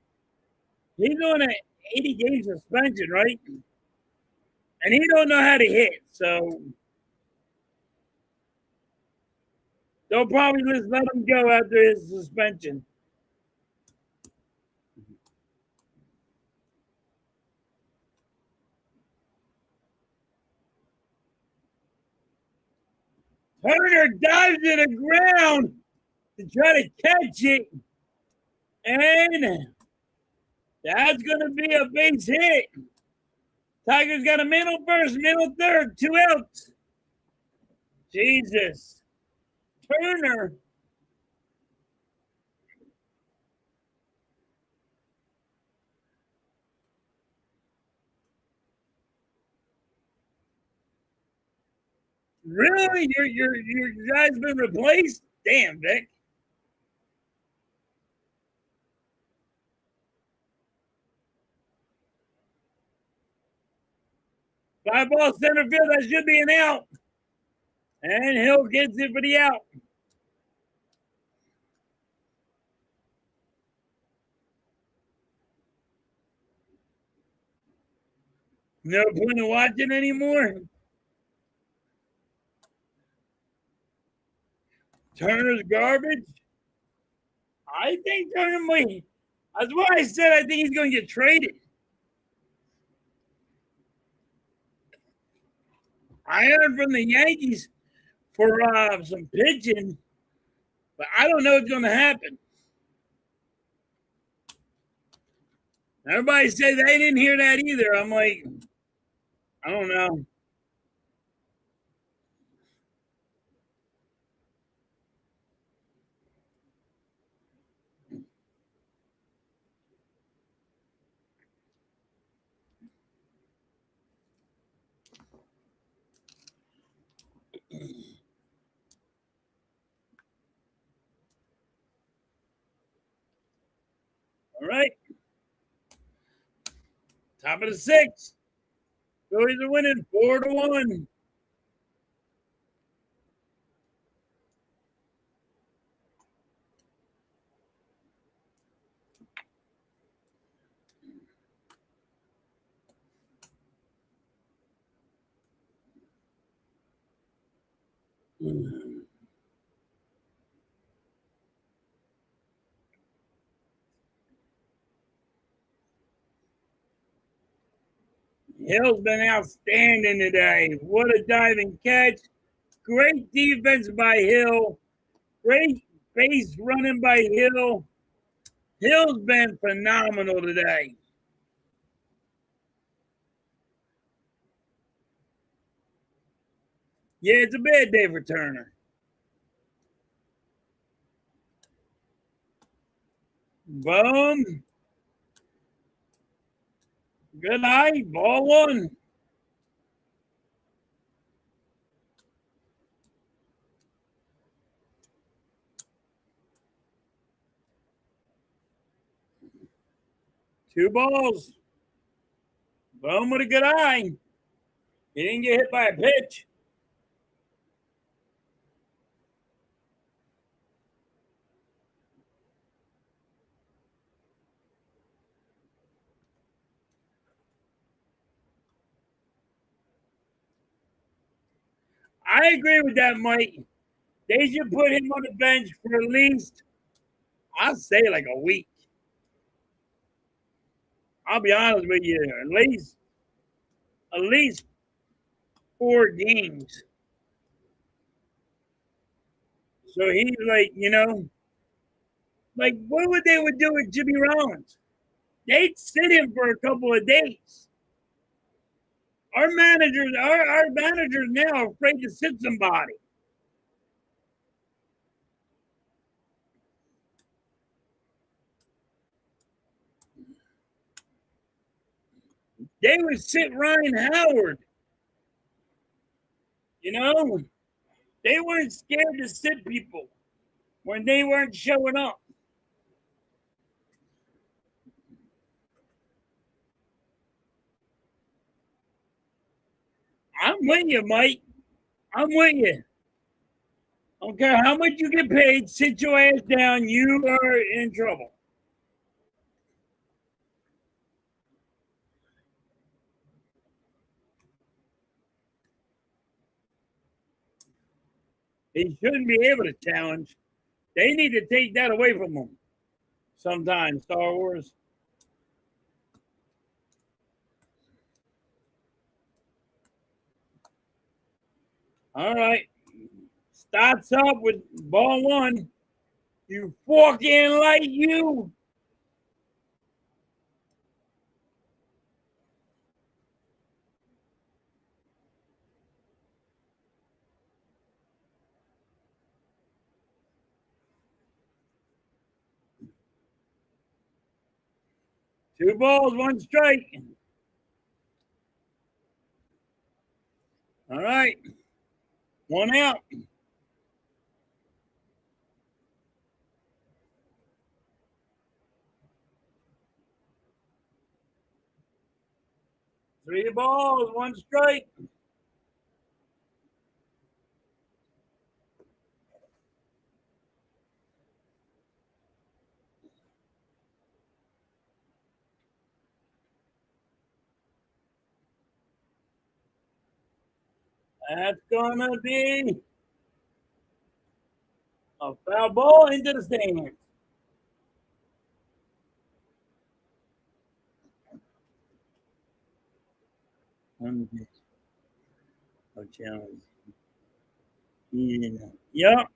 he's on an 80-game suspension, right? And he don't know how to hit, so they'll probably just let him go after his suspension. Turner dives to the ground to try to catch it, and that's gonna be a base hit. Tigers got a man on first, man on third, two outs. Jesus. Turner. Really? Your guy's been replaced? Damn, Vic. Fly ball center field. That should be an out. And Hill gets it for the out. No point in watching anymore. Turner's garbage. I think Turner might. That's why I said I think he's going to get traded. I heard from the Yankees for some pitching, but I don't know what's going to happen. Everybody said they didn't hear that either. I'm like, I don't know. All right. Top of the sixth. Phillies are winning 4-1. Hill's been outstanding today. What a diving catch. Great defense by Hill. Great base running by Hill. Hill's been phenomenal today. Yeah, it's a bad day for Turner. Boom. Good night. Ball one. Two balls. Boom with a good eye. He didn't get hit by a pitch. I agree with that, Mike. They should put him on the bench for at least, I'll say, like a week. I'll be honest with you, at least 4 games. So he's like, like what would they would do with Jimmy Rollins? They'd sit him for a couple of days. Our managers now are afraid to sit somebody. They would sit Ryan Howard. You know, they weren't scared to sit people when they weren't showing up. I'm with you, Mike. I'm with you. I don't care how much you get paid, sit your ass down. You are in trouble. He shouldn't be able to challenge. They need to take that away from him. Sometimes Star Wars. All right. Starts up with ball one. You fucking like you. Two balls, one strike. All right. One out. Three balls, one strike. That's gonna be a foul ball into the stands. No challenge. Yeah. Yep.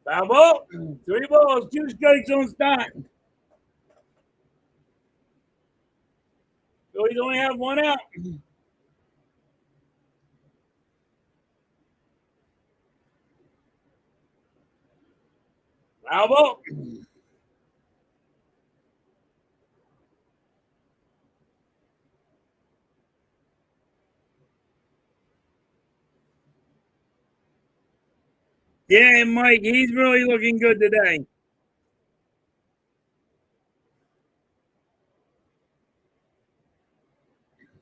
Foul ball. Three balls, two strikes on start. Phillies only have one out. Foul ball. Yeah, Mike, he's really looking good today.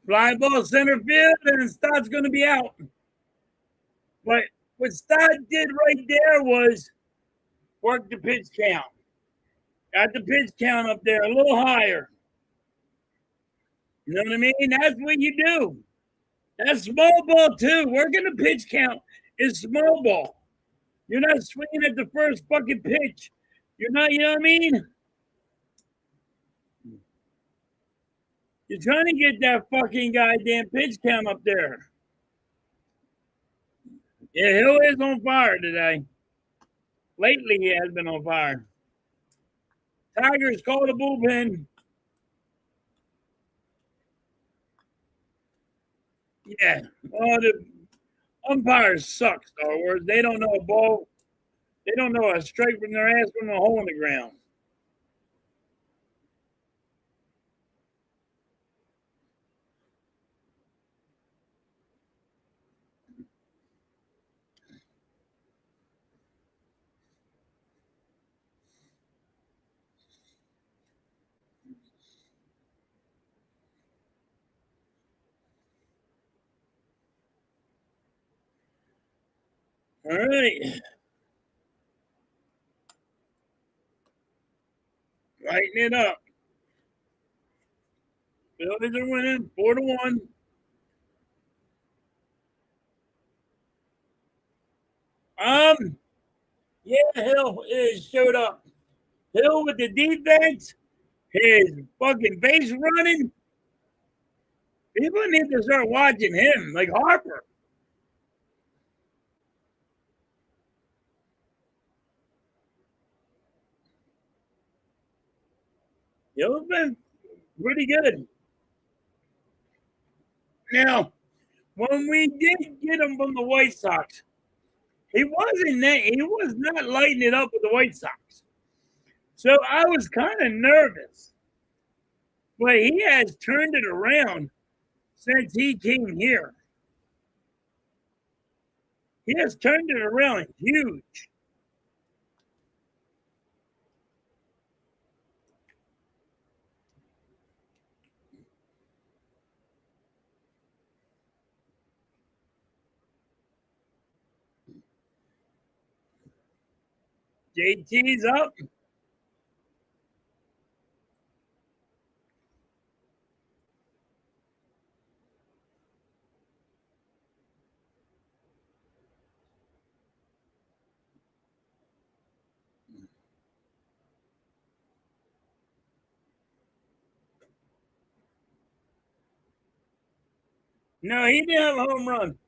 Fly ball center field, and Stott's going to be out. But what Stott did right there was work the pitch count. Got the pitch count up there a little higher. You know what I mean? That's what you do. That's small ball too. Working the pitch count is small ball. You're not swinging at the first fucking pitch. You're not, you know what I mean? You're trying to get that fucking goddamn pitch count up there. Yeah, Hill is on fire today. Lately, he has been on fire. Tigers call the bullpen. Yeah. Oh, the umpires suck, Star Wars. They don't know a ball. They don't know a straight from their ass from a hole in the ground. All right. Lighten it up. Phillies are winning 4-1. Yeah, Hill is showed up. Hill with the defense, his fucking base running. People need to start watching him, like Harper. Hill's been pretty good. Now, when we did get him from the White Sox, he wasn't that, he was not lighting it up with the White Sox. So I was kind of nervous. But he has turned it around since he came here. He has turned it around huge. JT's up. No, he didn't have a home run.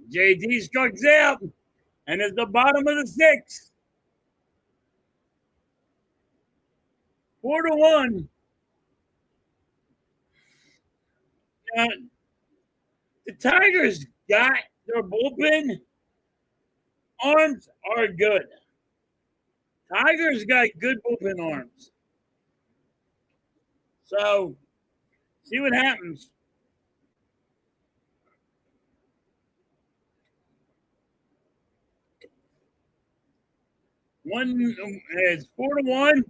JT struck out, and it's the bottom of the sixth. 4-1. Uh, the Tigers got their bullpen arms are good. Tigers got good bullpen arms. So see what happens. One is 4-1.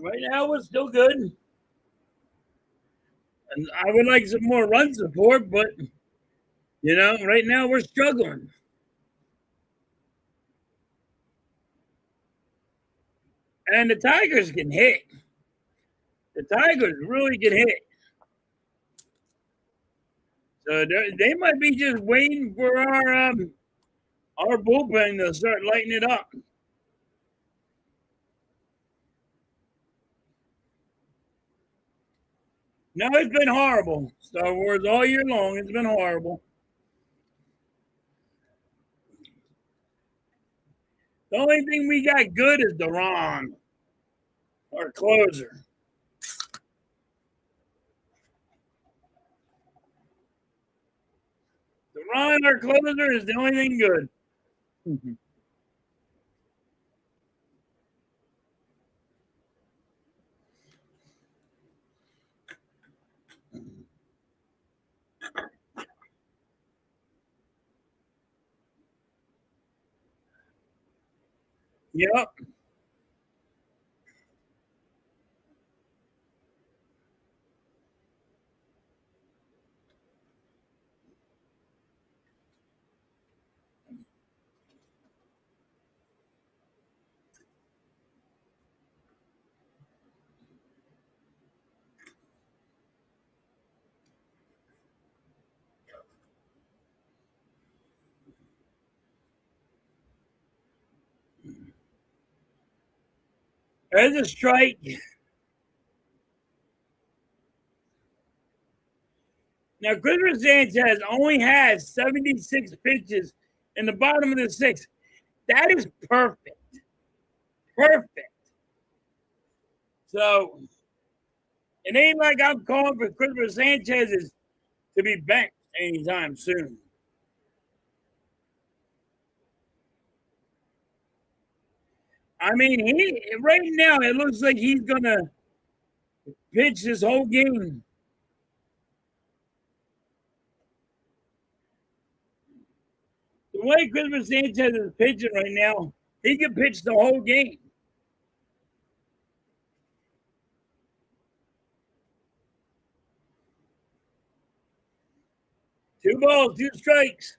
Right now, we're still good. And I would like some more run support, but right now we're struggling. And the Tigers can hit. The Tigers really can hit. So they might be just waiting for our bullpen to start lighting it up. No, it's been horrible. Star Wars all year long. It's been horrible. The only thing we got good is Duran, our closer. on our closer is the only thing good. Yep. There's a strike. Now, Christopher Sanchez only has 76 pitches in the bottom of the sixth. That is perfect. Perfect. So it ain't like I'm calling for Christopher Sanchez to be benched anytime soon. I mean, he right now it looks like he's gonna pitch this whole game. The way Christopher Sanchez is pitching right now, he can pitch the whole game. Two balls, two strikes.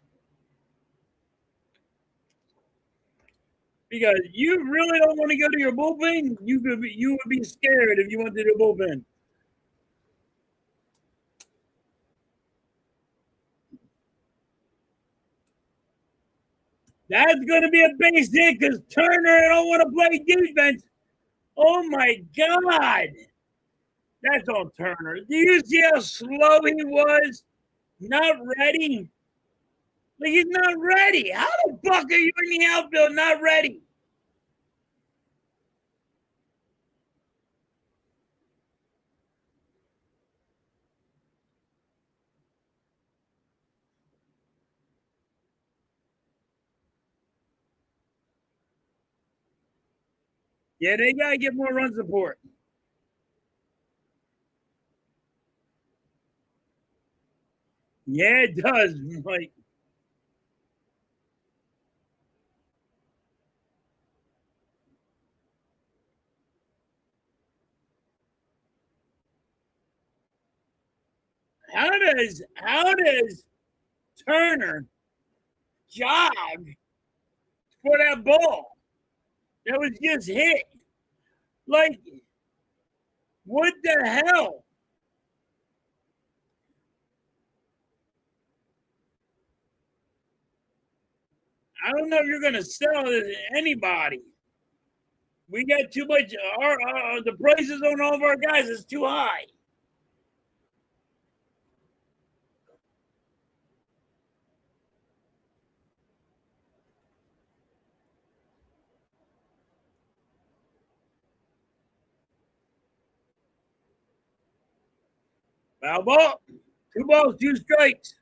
Because you really don't want to go to your bullpen, you would be scared if you went to the bullpen. That's going to be a base hit because Turner don't want to play defense. Oh my God. That's on Turner. Do you see how slow he was? Not ready. Like he's not ready. How the fuck are you in the outfield not ready? Yeah, they gotta get more run support. Yeah, it does, Mike. How does Turner jog for that ball that was just hit? Like, what the hell? I don't know if you're gonna sell it to anybody. We got too much. The prices on all of our guys is too high. Foul ball. Two balls, two strikes.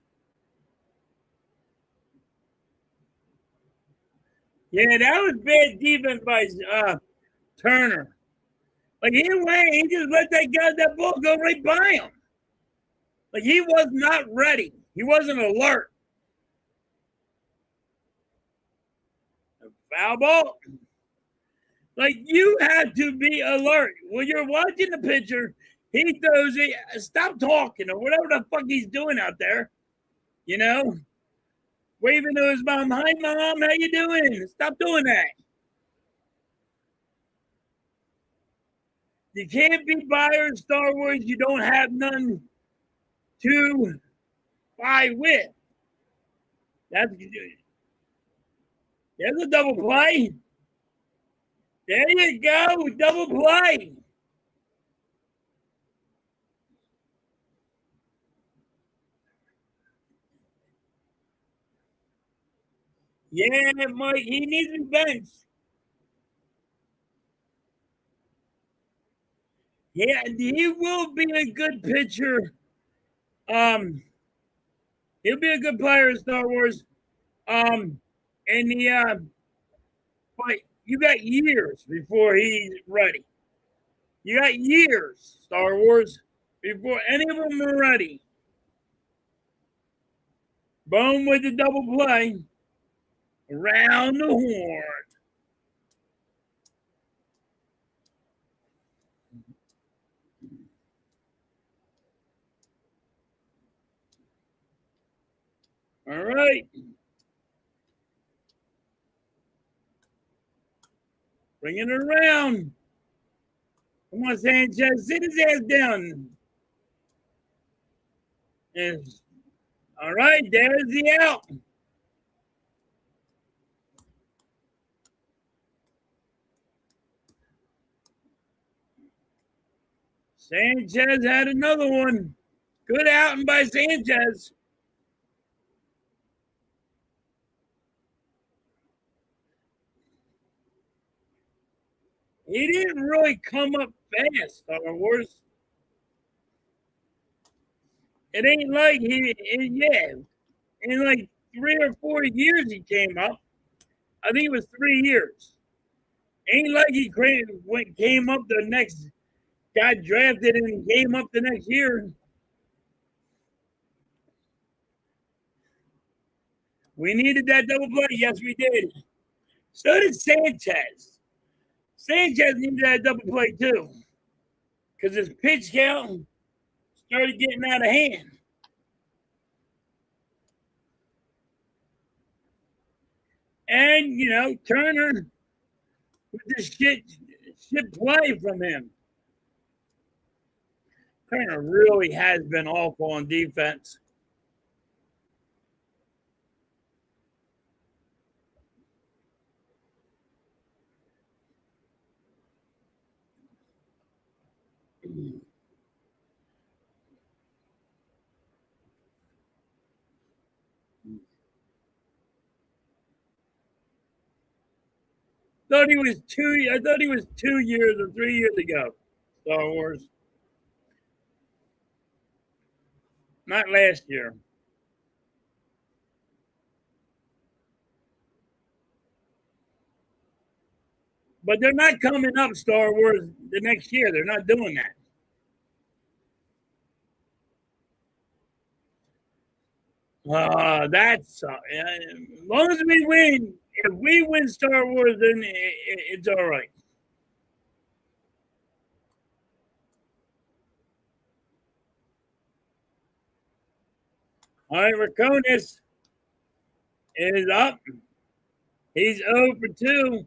Yeah, that was bad defense by Turner. Like he went, he just let that ball go right by him. Like he was not ready. He wasn't alert. Foul ball. Like you had to be alert when you're watching the pitcher. He throws it. Stop talking or whatever the fuck he's doing out there. You know, waving to his mom. Hi, mom. How you doing? Stop doing that. You can't be buyer in Star Wars. You don't have none to buy with. That's there's a double play. There you go, double play. Yeah, Mike, he needs to be benched. Yeah, he will be a good pitcher. Um, He'll be a good player in Star Wars. And but you got years before he's ready. You got years, Star Wars, before any of them are ready. Boom with the double play. Around the horn. All right. Bringing it around. Come on, Sanchez. Sit his ass down. Yes. All right. There's the out. Sanchez had another one. Good outing by Sanchez. He didn't really come up fast, Star Wars. It ain't like in like 3 or 4 years he came up. I think it was 3 years. Ain't like he came up the next, got drafted and came up the next year. We needed that double play. Yes, we did. So did Sanchez. Sanchez needed that double play too, because his pitch count started getting out of hand. And Turner with this shit play from him. Turner really has been awful on defense. I thought he was 2 years or 3 years ago. Star Wars. Not last year. But they're not coming up Star Wars the next year. They're not doing that. That's as long as we win. If we win Star Wars, then it's all right. All right, Raconis is up. He's 0 for 2.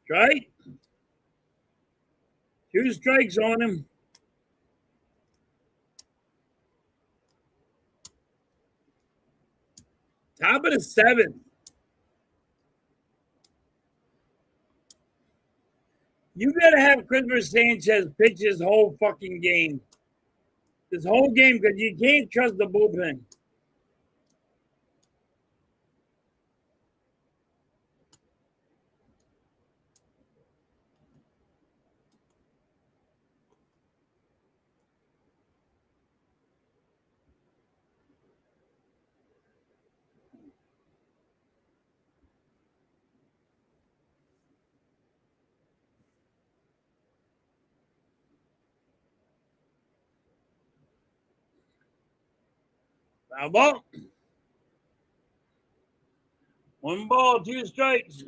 Strike. 2 strikes on him. Top of the 7th. You got to have Christopher Sanchez pitch his whole fucking game. This whole game, because you can't trust the bullpen. Foul ball. 1 ball, 2 strikes.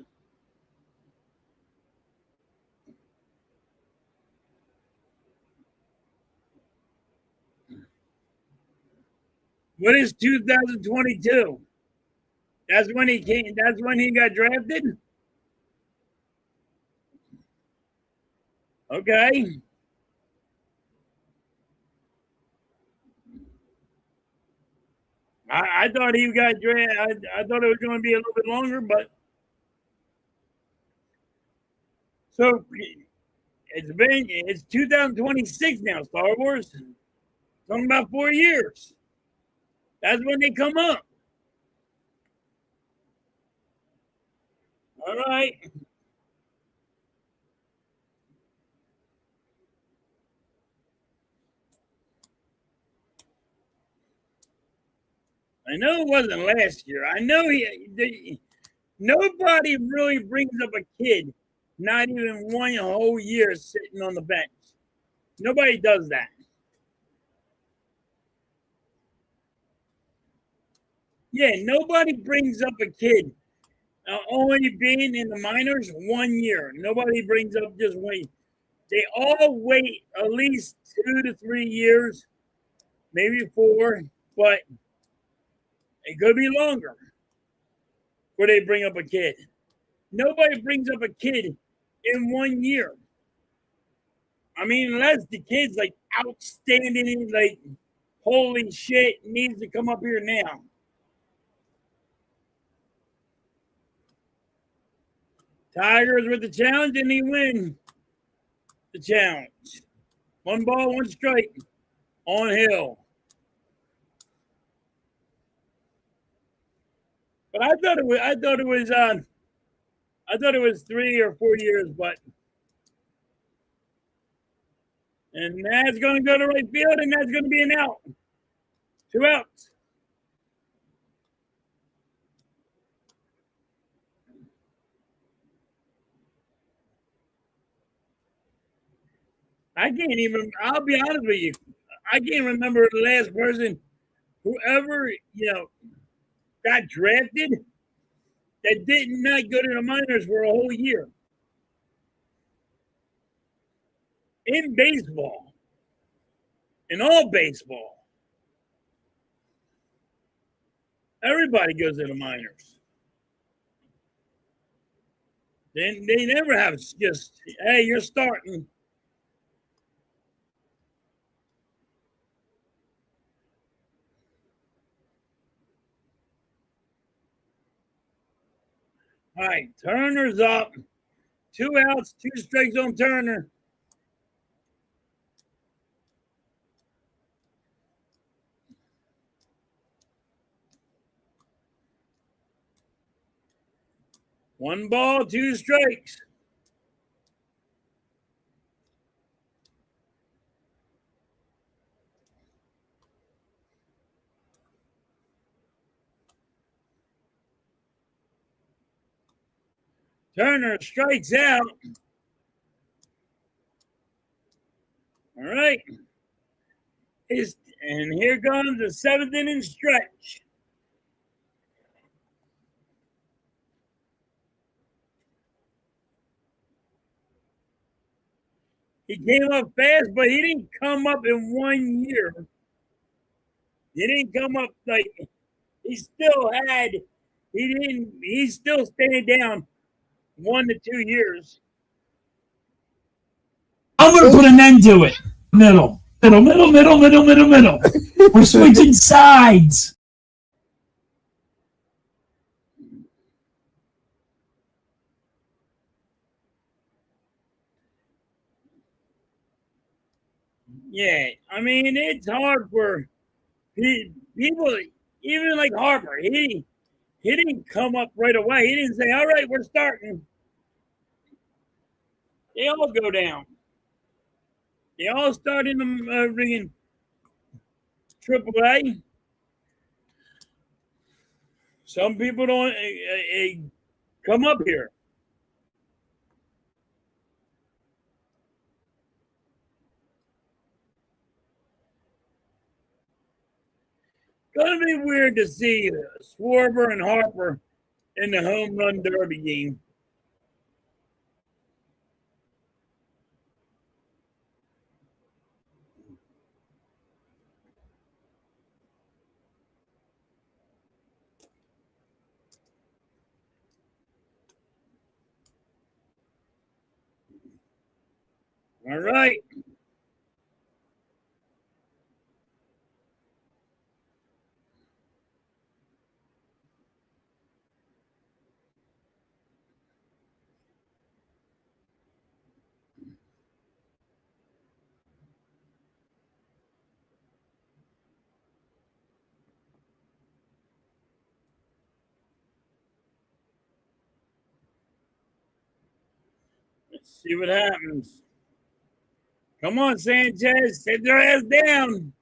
What is 2022? That's when he came. That's when he got drafted. Okay. I thought he got drafted. I thought it was going to be a little bit longer, but so it's 2026 now. Star Wars. Talking about 4 years. That's when they come up. All right. I know it wasn't last year. I know nobody really brings up a kid, not even one whole year sitting on the bench. Nobody does that. Yeah, nobody brings up a kid only being in the minors 1 year. Nobody brings up just wait. They all wait at least 2 to 3 years, maybe 4, but it could be longer where they bring up a kid. Nobody brings up a kid in 1 year. I mean, unless the kid's like outstanding, like holy shit, needs to come up here now. Tigers with the challenge, and he win the challenge. 1 ball, 1 strike on Hill. But I thought it was 3 or 4 years, but and that's going to go to right field, and that's going to be an out. 2 outs. I can't even. I'll be honest with you. I can't remember the last person, whoever got drafted, that did not go to the minors for a whole year in baseball, in all baseball. Everybody goes to the minors. They never have just, hey, you're starting. All right, Turner's up. 2 outs, 2 strikes on Turner. One ball, 2 strikes. Turner strikes out. All right. And here comes the 7th inning stretch. He came up fast, but he didn't come up in 1 year. He didn't come up like he still had. He didn't. He's still staying down 1 to 2 years. I'm going to put an end to it. Middle. We're switching sides. Yeah, I mean, it's hard for people, even like Harper. He didn't come up right away. He didn't say, "All right, we're starting." They all go down. They all start in the ringing AAA. Some people don't come up here. Gonna be weird to see Schwarber and Harper in the home run derby game. All right. Let's see what happens. Come on, Sanchez. Sit your ass down.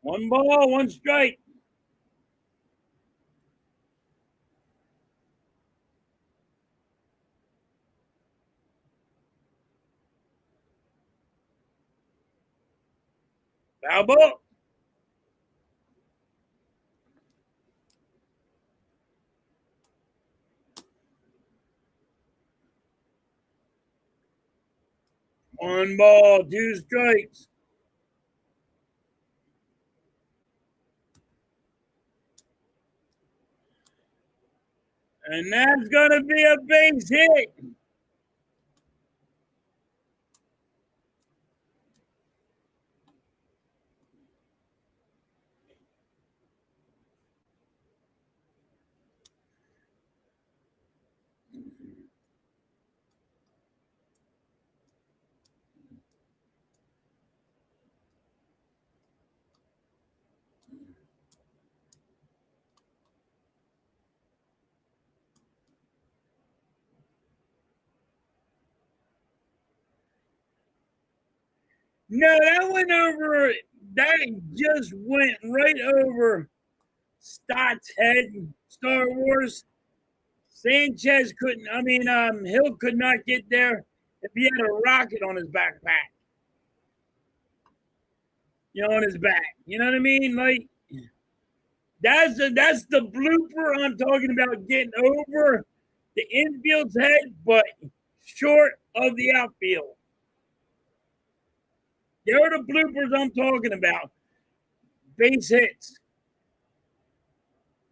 1 ball, 1 strike. Foul ball. One ball, 2 strikes. And that's going to be a base hit. No, that went over. That just went right over Stott's head. Star Wars. Sanchez couldn't. Hill could not get there if he had a rocket on his backpack. On his back. You know what I mean? Like that's the blooper I'm talking about. Getting over the infield's head, but short of the outfield. They're the bloopers I'm talking about. Base hits.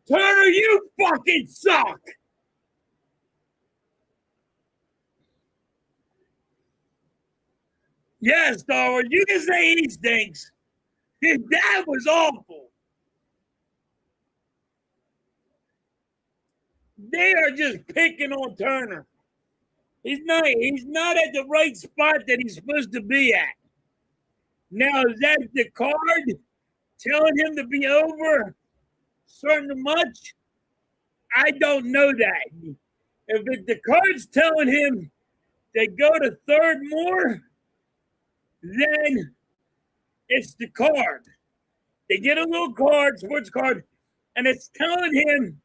Turner, you fucking suck. Yes, Star Wars, you can say he stinks. That was awful. They are just picking on Turner. He's not at the right spot that he's supposed to be at. Now, is that the card telling him to be over certain much? I don't know that. If the card's telling him to go to third more, then it's the card. They get a little card, sports card, and it's telling him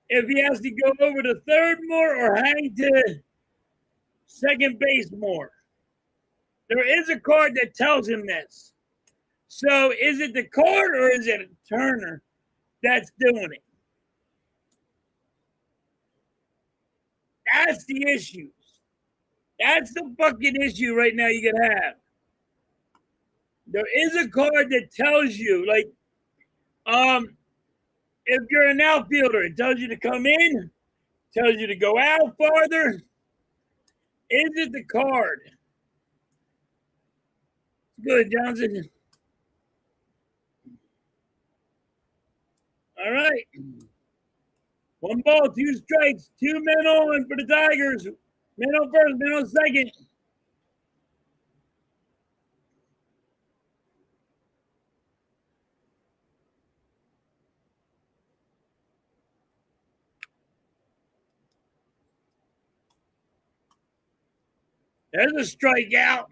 if he has to go over to third more or hang to second base more. There is a card that tells him this. So is it the card or is it Turner that's doing it? That's the issue. That's the fucking issue right now you can have. There is a card that tells you, like, if you're an outfielder, it tells you to come in, tells you to go out farther. Is it the card? Good, Johnson. All right. 1 ball, 2 strikes, 2 men on for the Tigers. Men on first, men on second. There's a strikeout.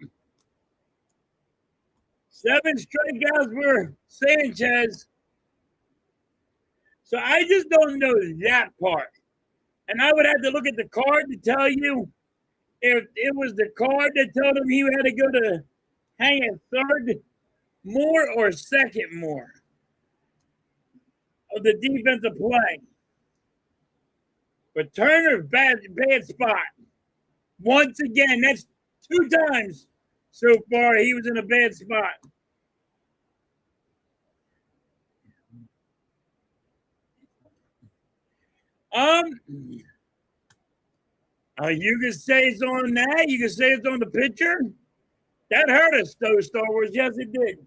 7 strikeouts for Sanchez. So I just don't know that part. And I would have to look at the card to tell you if it was the card that told him he had to go to hang at third more or second more of the defensive play. But Turner, bad spot. Once again, that's 2 times so far he was in a bad spot. You can say it's on that. You can say it's on the pitcher. That hurt us, though, Star Wars. Yes, it did.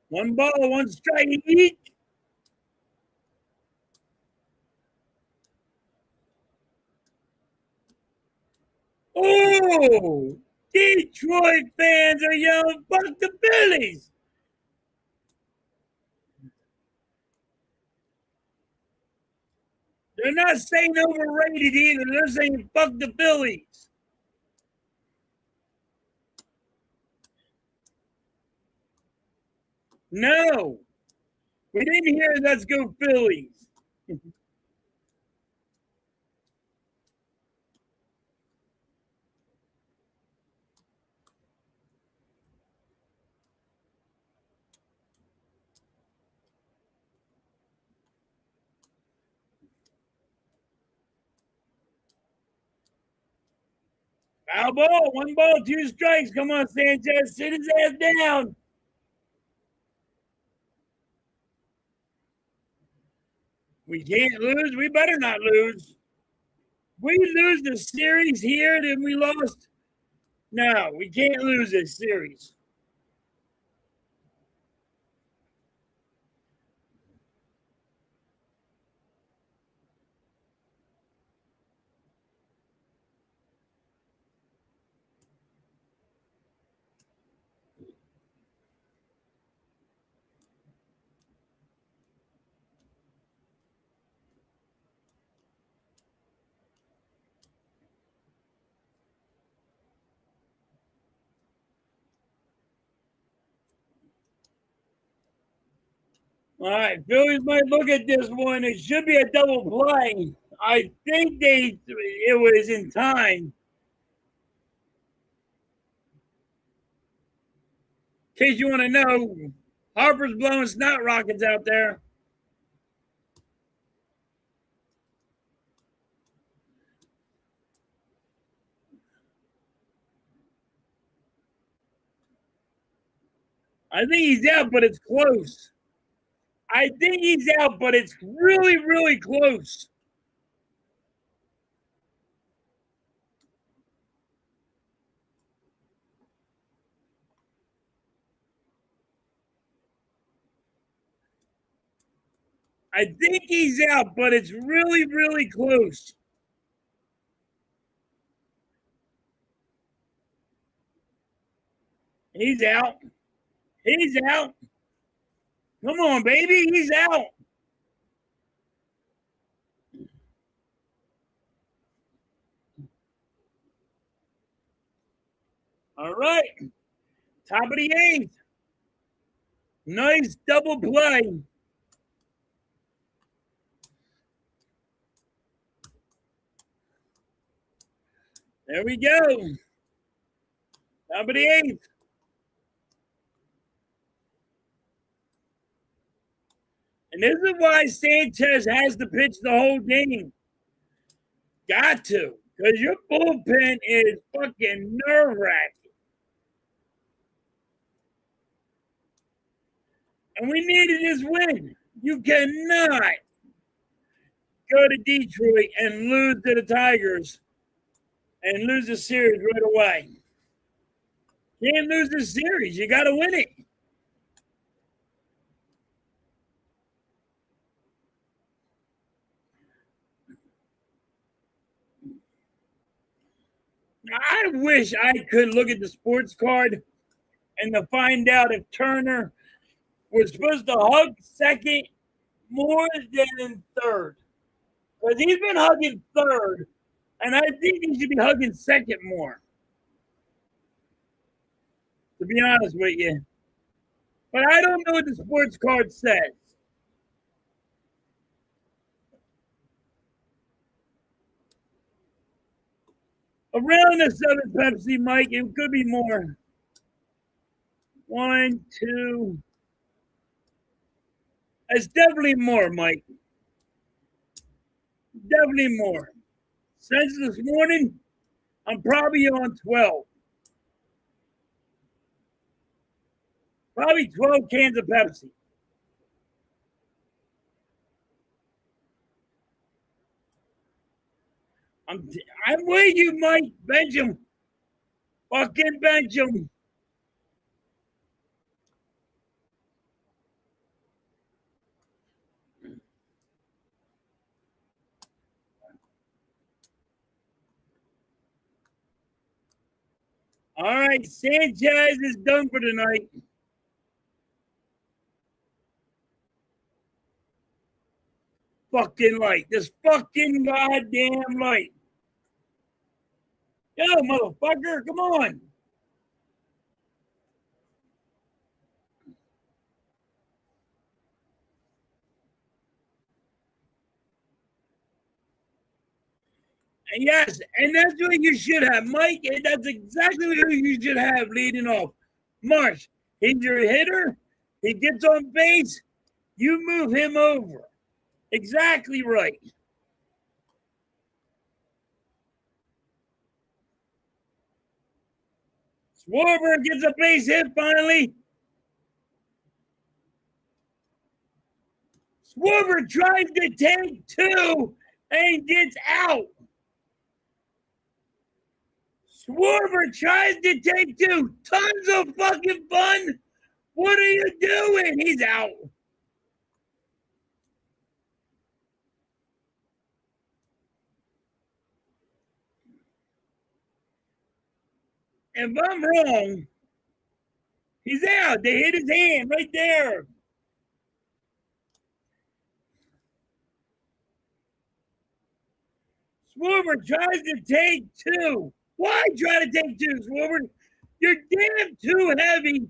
One ball, 1 strike each. Oh, Detroit fans are yelling, "Fuck the Phillies!" They're not saying overrated either. They're saying, "Fuck the Phillies." No. We didn't hear let's go Phillies. Foul ball, 1 ball, 2 strikes. Come on, Sanchez, sit his ass down. We can't lose. We better not lose. We lose the series here, then we lost. No, we can't lose this series. All right, Phillies might look at this one. It should be a double play. I think it was in time. In case you want to know, Harper's blowing snot rockets out there. I think he's out, but it's close. I think he's out, but it's really, really close. I think he's out, but it's really, really close. He's out. He's out. Come on, baby. He's out. All right. Top of the 8th. Nice double play. There we go. Top of the 8th. And this is why Sanchez has to pitch the whole game. Got to. Because your bullpen is fucking nerve-wracking. And we needed this win. You cannot go to Detroit and lose to the Tigers and lose the series right away. Can't lose the series. You got to win it. I wish I could look at the sports card and to find out if Turner was supposed to hug second more than third. Because he's been hugging third, and I think he should be hugging second more, to be honest with you. But I don't know what the sports card says. Around the 7th Pepsi, Mike, it could be more. 1, 2. It's definitely more, Mike. Definitely more. Since this morning, I'm probably on 12. Probably 12 cans of Pepsi. I'm with you, Mike. Bench him. Fucking bench him. All right, Sanchez is done for tonight. Fucking light. This fucking goddamn light. Yo, motherfucker, come on. Yes, and that's what you should have, Mike. And that's exactly what you should have leading off. Marsh, he's your hitter. He gets on base. You move him over. Exactly right. Schwarber gets a base hit finally. Schwarber tries to take two and gets out. Schwarber tries to take two. Tons of fucking fun. What are you doing? He's out. If I'm wrong, he's out. They hit his hand right there. Schwarber tries to take two. Why try to take two, Schwarber? You're damn too heavy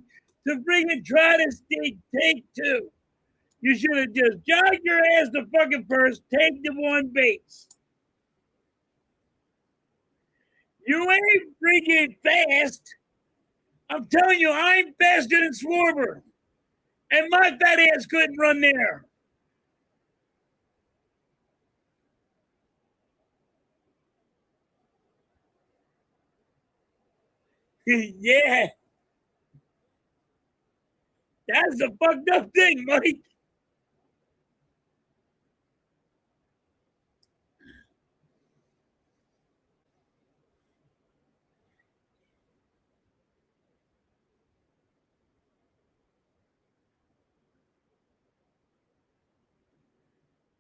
to freaking try to take two. You should have just jogged your ass to fucking first, take the one base. You ain't freaking fast. I'm telling you, I'm faster than Schwarber. And my fat ass couldn't run there. Yeah. That's the fucked up thing, Mike.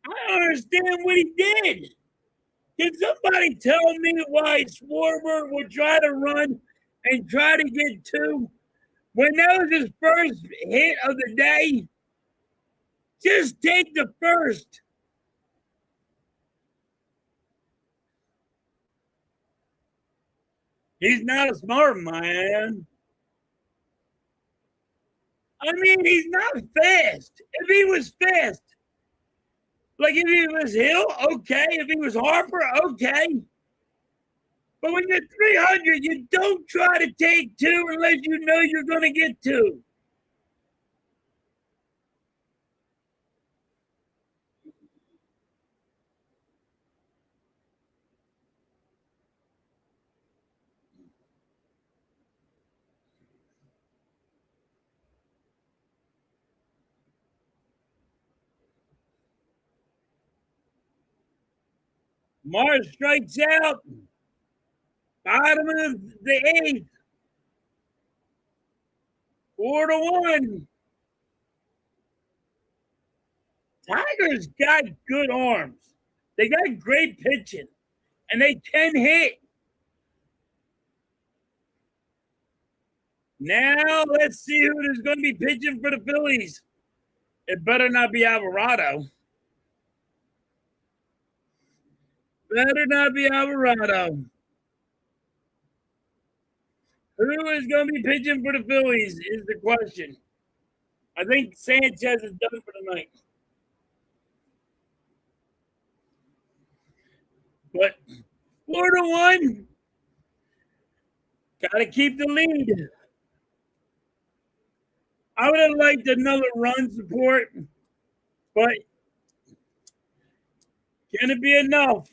I don't understand what he did. Can somebody tell me why Schwarber would try to run and try to get two when that was his first hit of the day? Just take the first. He's not a smart man. I mean, he's not fast. If he was fast, like if he was Hill, okay. If he was Harper, okay. But when you're 300, you don't try to take two unless you know you're going to get two. Mars strikes out. Bottom of the eighth. 4-1. Tigers got good arms. They got great pitching. And they can hit. Now let's see who is going to be pitching for the Phillies. It better not be Alvarado. Better not be Alvarado. Who is going to be pitching for the Phillies is the question. I think Sanchez is done for the night. But 4-1. Got to keep the lead. I would have liked another run support, but can it be enough?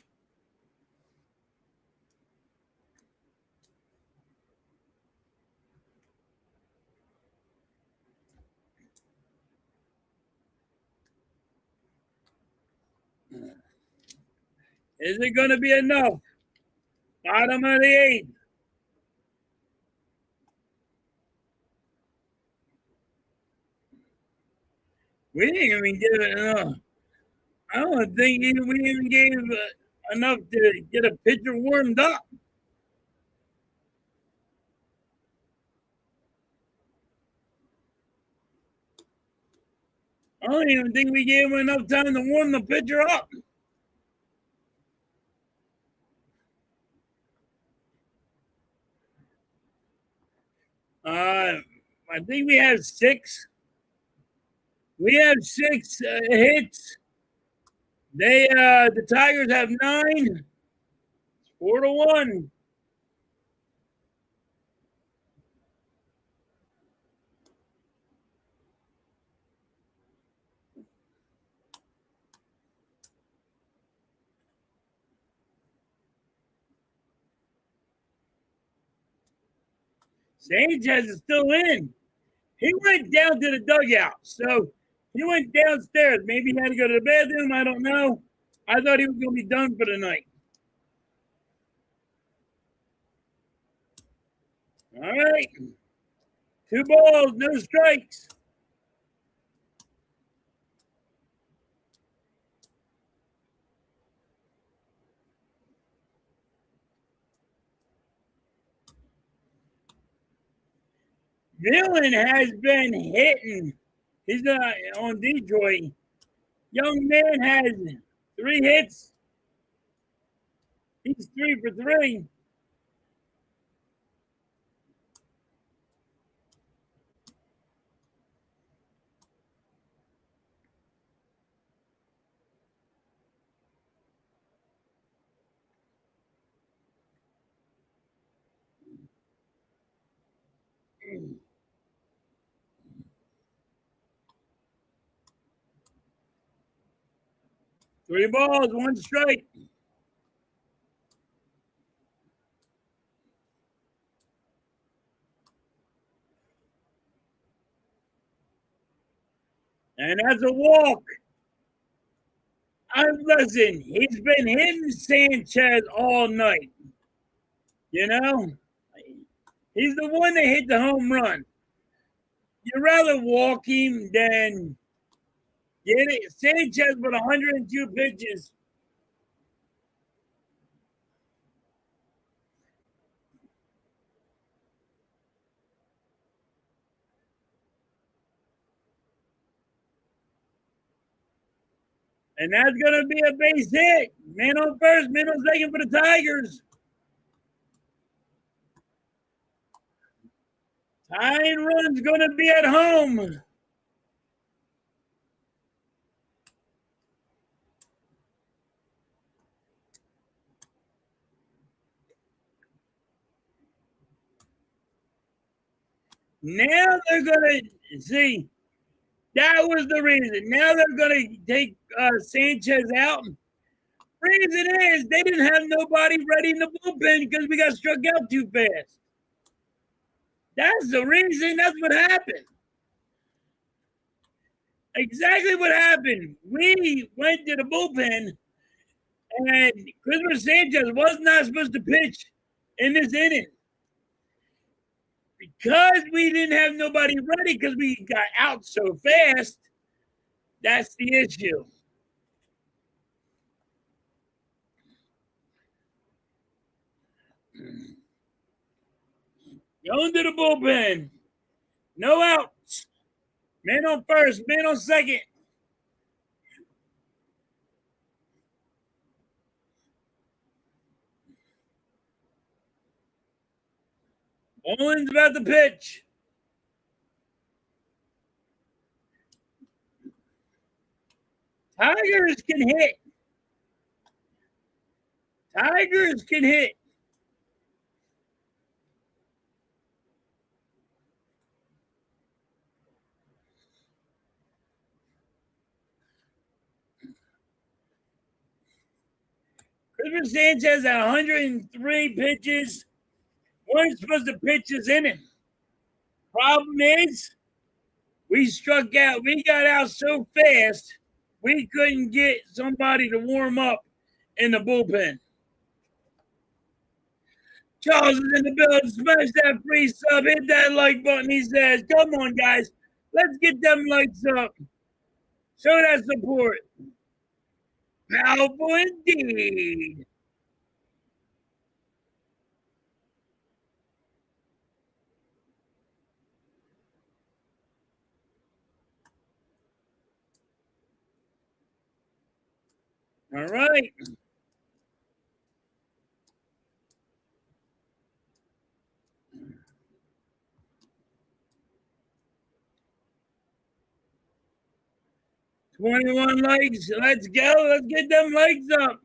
Is it going to be enough? Bottom of the eighth. We didn't even give it enough. I don't think we even gave enough to get a pitcher warmed up. I don't even think we gave him enough time to warm the pitcher up. I think we have six. We have six hits. The Tigers have 9. 4-1. Sanchez is still in. He went down to the dugout. So he went downstairs. Maybe he had to go to the bathroom. I don't know. I thought he was going to be done for the night. All right. 2 balls, no strikes. Villain has been hitting. He's on Detroit. Young man has 3 hits. He's 3 for 3. Three balls, 1 strike. And that's a walk. Listen, he's been hitting Sanchez all night. You know, he's the one that hit the home run. You'd rather walk him than get it. Sanchez with 102 pitches. And that's going to be a base hit. Man on first, man on second for the Tigers. Tying run's going to be at home. Now they're going to see. That was the reason. Now they're going to take Sanchez out. Reason is they didn't have nobody ready in the bullpen because we got struck out too fast. That's the reason. That's what happened. Exactly what happened. We went to the bullpen, and Christopher Sanchez was not supposed to pitch in this inning because we didn't have nobody ready because we got out so fast. That's the issue. Going to the bullpen. No outs. Man on first, man on second. Owens about to pitch. Tigers can hit. Tigers can hit. Christopher Sanchez at 103 pitches. Weren't supposed to pitch this inning. Problem is, we struck out. We got out so fast, we couldn't get somebody to warm up in the bullpen. Charles is in the building. Smash that free sub. Hit that like button. He says, come on, guys. Let's get them lights up. Show that support. Powerful indeed. All right. $21 likes. Let's go. Let's get them likes up.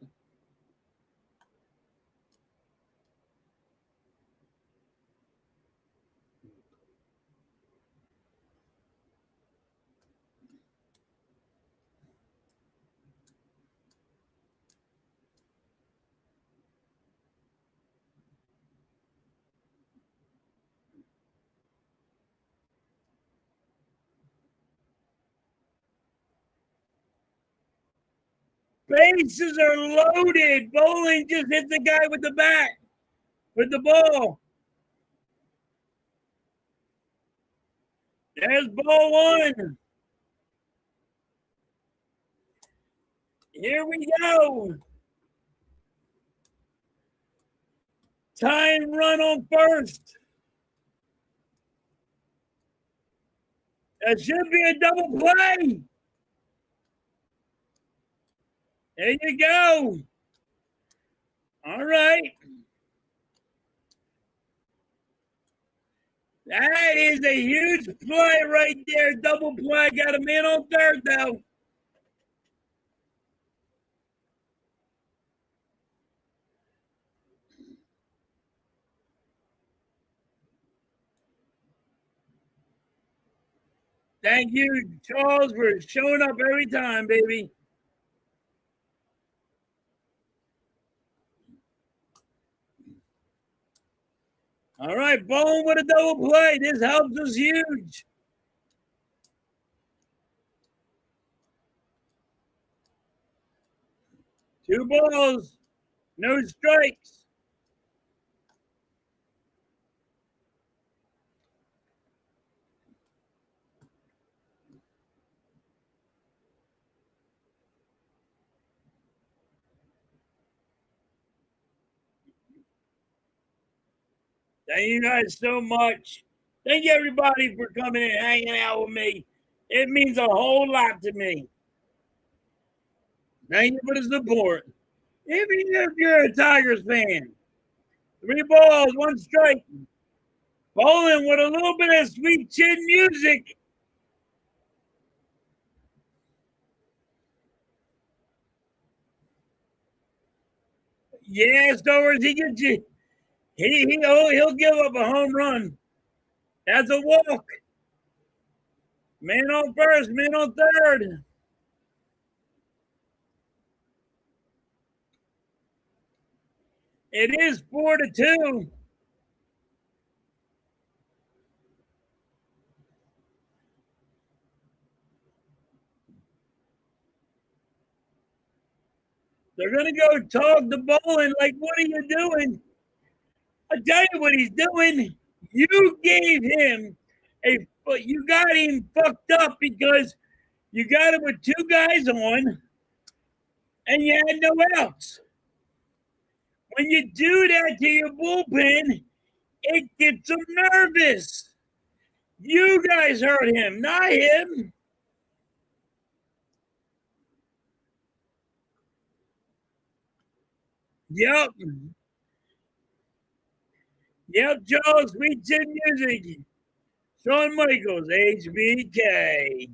Bases are loaded. Bowling just hit the guy with the bat, with the ball. There's ball one. Here we go. Tying run on first. That should be a double play. There you go. All right. That is a huge play right there. Double play. Got a man on third, though. Thank you, Charles, for showing up every time, baby. All right, Bone with a double play. This helps us huge. Two balls, no strikes. Thank you guys so much. Thank you, everybody, for coming and hanging out with me. It means a whole lot to me. Thank you for the support. Even if you're a Tigers fan, 3 balls, 1 strike. Bowling with a little bit of sweet chin music. Yeah, Stowers, he gets you. He'll give up a home run. That's a walk. Man on first, man on third. It is 4-2. They're gonna go talk to Bowling like, what are you doing? I'll tell you what he's doing. You gave him you got him fucked up because you got him with 2 guys on and you had no outs. When you do that to your bullpen, it gets them nervous. You guys hurt him, not him. Yep. Yep, Joe, sweet chin music. Shawn Michaels, HBK.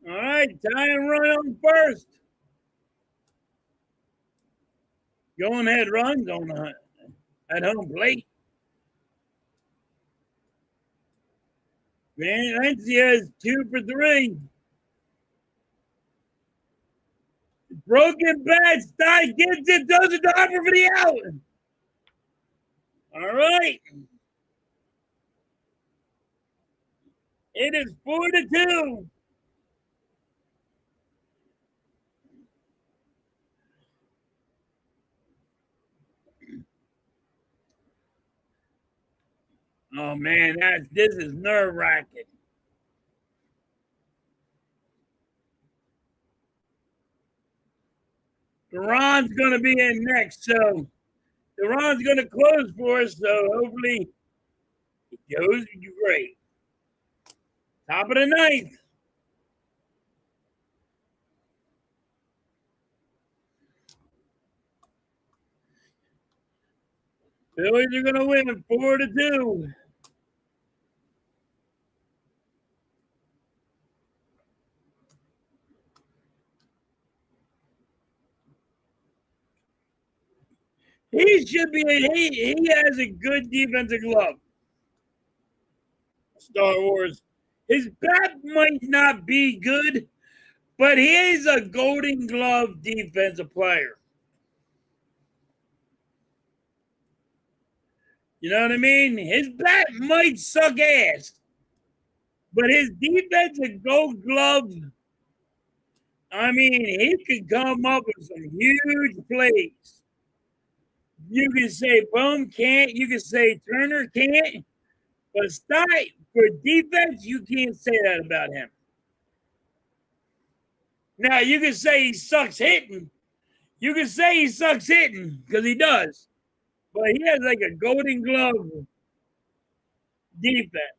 All right, tying run on first. Going ahead runs on at home plate. Valencia is 2 for 3. Broken bat, Stein gets it, does a diver for the out. All right. It is 4-2. Oh man, this is nerve wracking. Duran's going to be in next, so Duran's going to close for us. So hopefully it goes great. Top of the ninth. Phillies are going to win 4-2. He should be. He has a good defensive glove. Star Wars. His bat might not be good, but he is a Golden Glove defensive player. You know what I mean? His bat might suck ass, but his defensive gold glove, I mean, he could come up with some huge plays. You can say Bohm can't, you can say Turner can't, but Stein, for defense, you can't say that about him. Now, you can say he sucks hitting. You can say he sucks hitting because he does, but he has like a golden glove defense.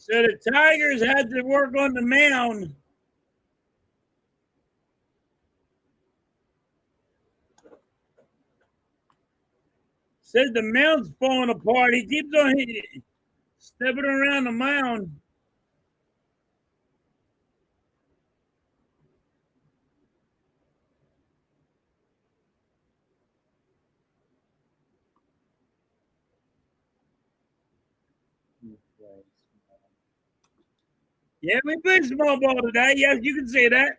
So the Tigers had to work on the mound. Said the mound's falling apart. He keeps on stepping around the mound. Yeah, we played small ball today. Yes, you can say that.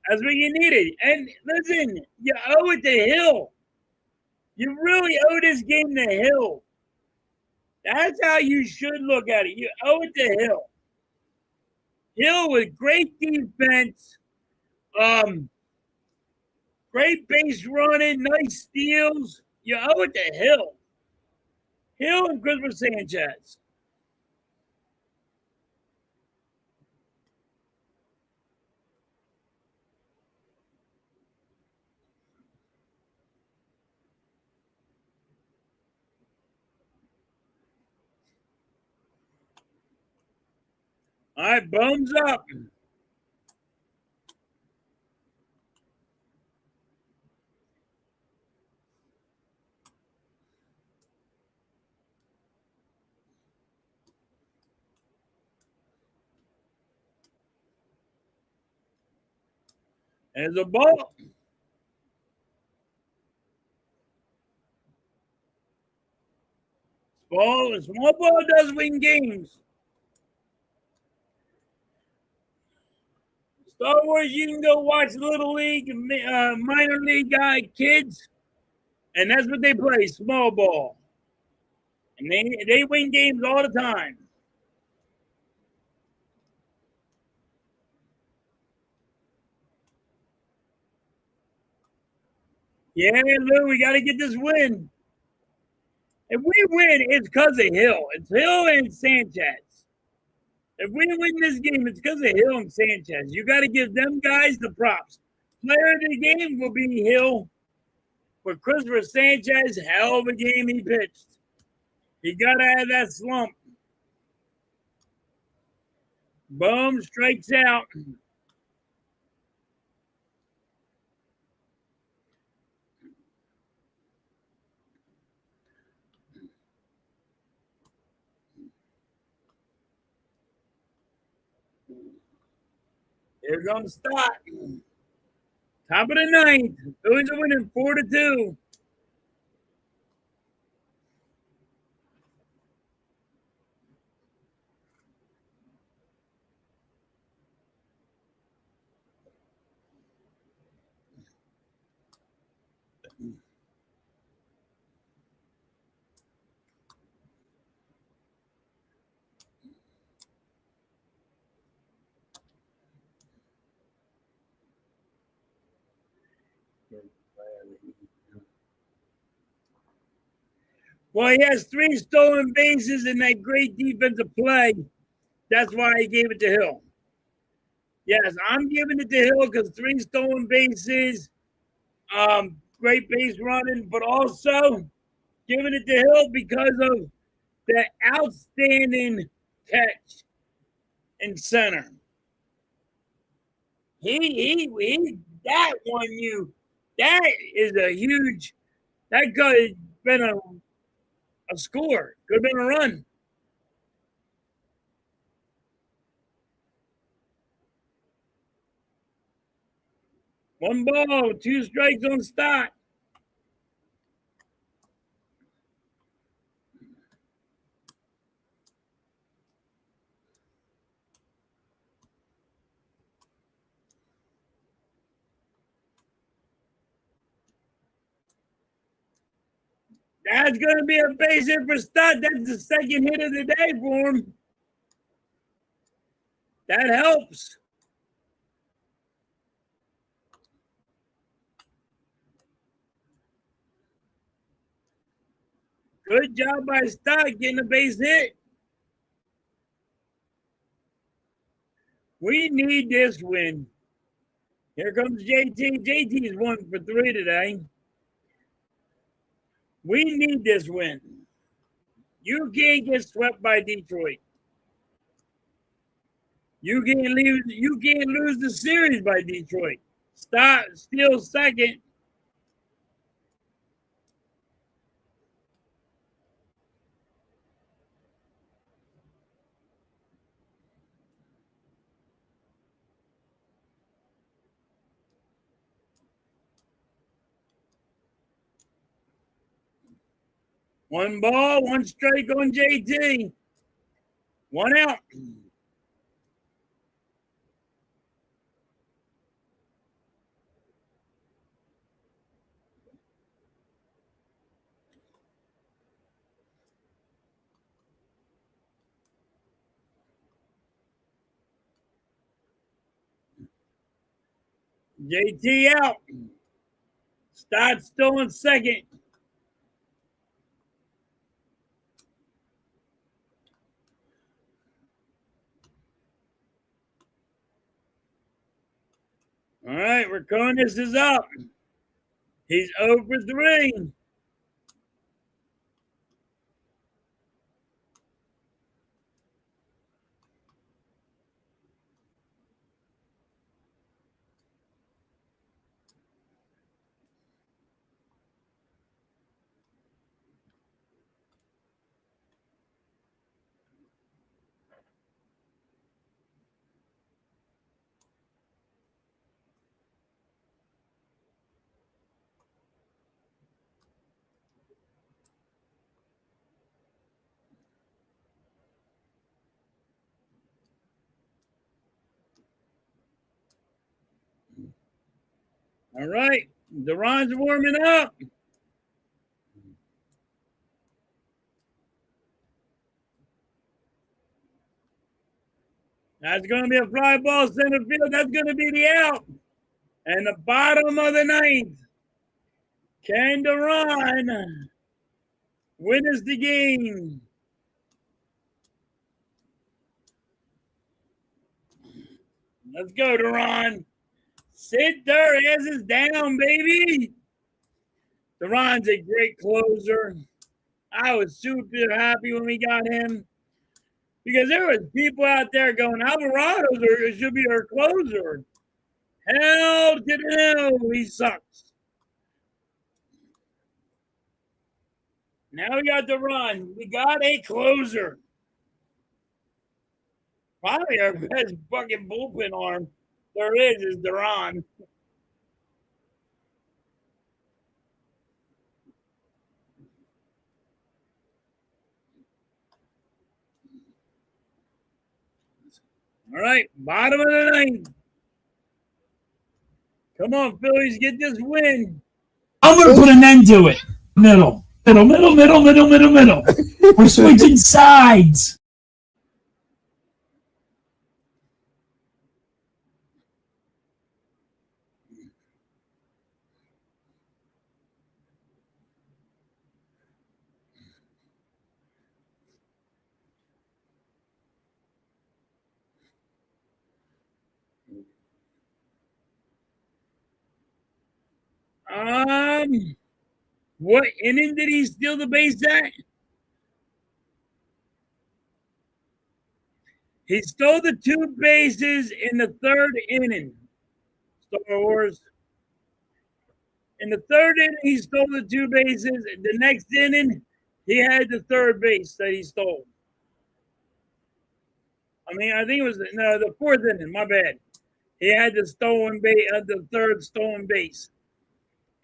That's what you needed. And listen, you owe it to Hill. You really owe this game to Hill. That's how you should look at it. You owe it to Hill. Hill with great defense, um, great base running, nice steals. You owe it to Hill. Hill and Christopher Sanchez. All right, Bones up. There's a ball. Small ball does win games. Star Wars, you can go watch Little League, minor league kids, and that's what they play, small ball. And they win games all the time. Yeah, Lou, we got to get this win. If we win, it's because of Hill. It's Hill and Sanchez. If we win this game, it's because of Hill and Sanchez. You got to give them guys the props. Player of the game will be Hill. But Christopher Sanchez, hell of a game he pitched. He got to have that slump. Boom, strikes out. Here comes Stott. Top of the ninth. Phillies are winning 4-2. Well, he has 3 stolen bases and that great defensive play. That's why he gave it to Hill. Yes, I'm giving it to Hill because 3 stolen bases Great base running, but also giving it to Hill because of the outstanding catch in center. He that one that is a huge that could have been a score. Could have been a run. One ball, 2 strikes on Stott. That's going to be a base hit for Stott. That's the second hit of the day for him. That helps. Good job by Stott getting a base hit. We need this win. Here comes JT. JT is 1 for 3 today. We need this win. You can't get swept by Detroit. You can't lose the series by Detroit. Stott still second. One ball, 1 strike on JT. 1 out. JT out. Stott still in second. All right, Raconis is up. He's 0 for 3. All right, Duran's warming up. That's going to be a fly ball center field. That's going to be the out. And the bottom of the ninth. Can Duran win us the game? Let's go, Duran. Sit their asses down, baby. Duran's a great closer. I was super happy when we got him because there was people out there going, Alvarado's should be our closer. Hell to the no, he sucks. Now we got Duran. We got a closer. Probably our best fucking bullpen arm there is Duran. All right, bottom of the ninth. Come on, Phillies, get this win. I'm going to put an end to it. Middle. We're switching sides. What inning did he steal the base at? He stole the 2 bases in the 3rd inning. Star Wars. In the 3rd inning, he stole the 2 bases. The next inning, he had the 3rd base that he stole. I think it was the 4th inning. My bad. He had the stolen base, the 3rd stolen base.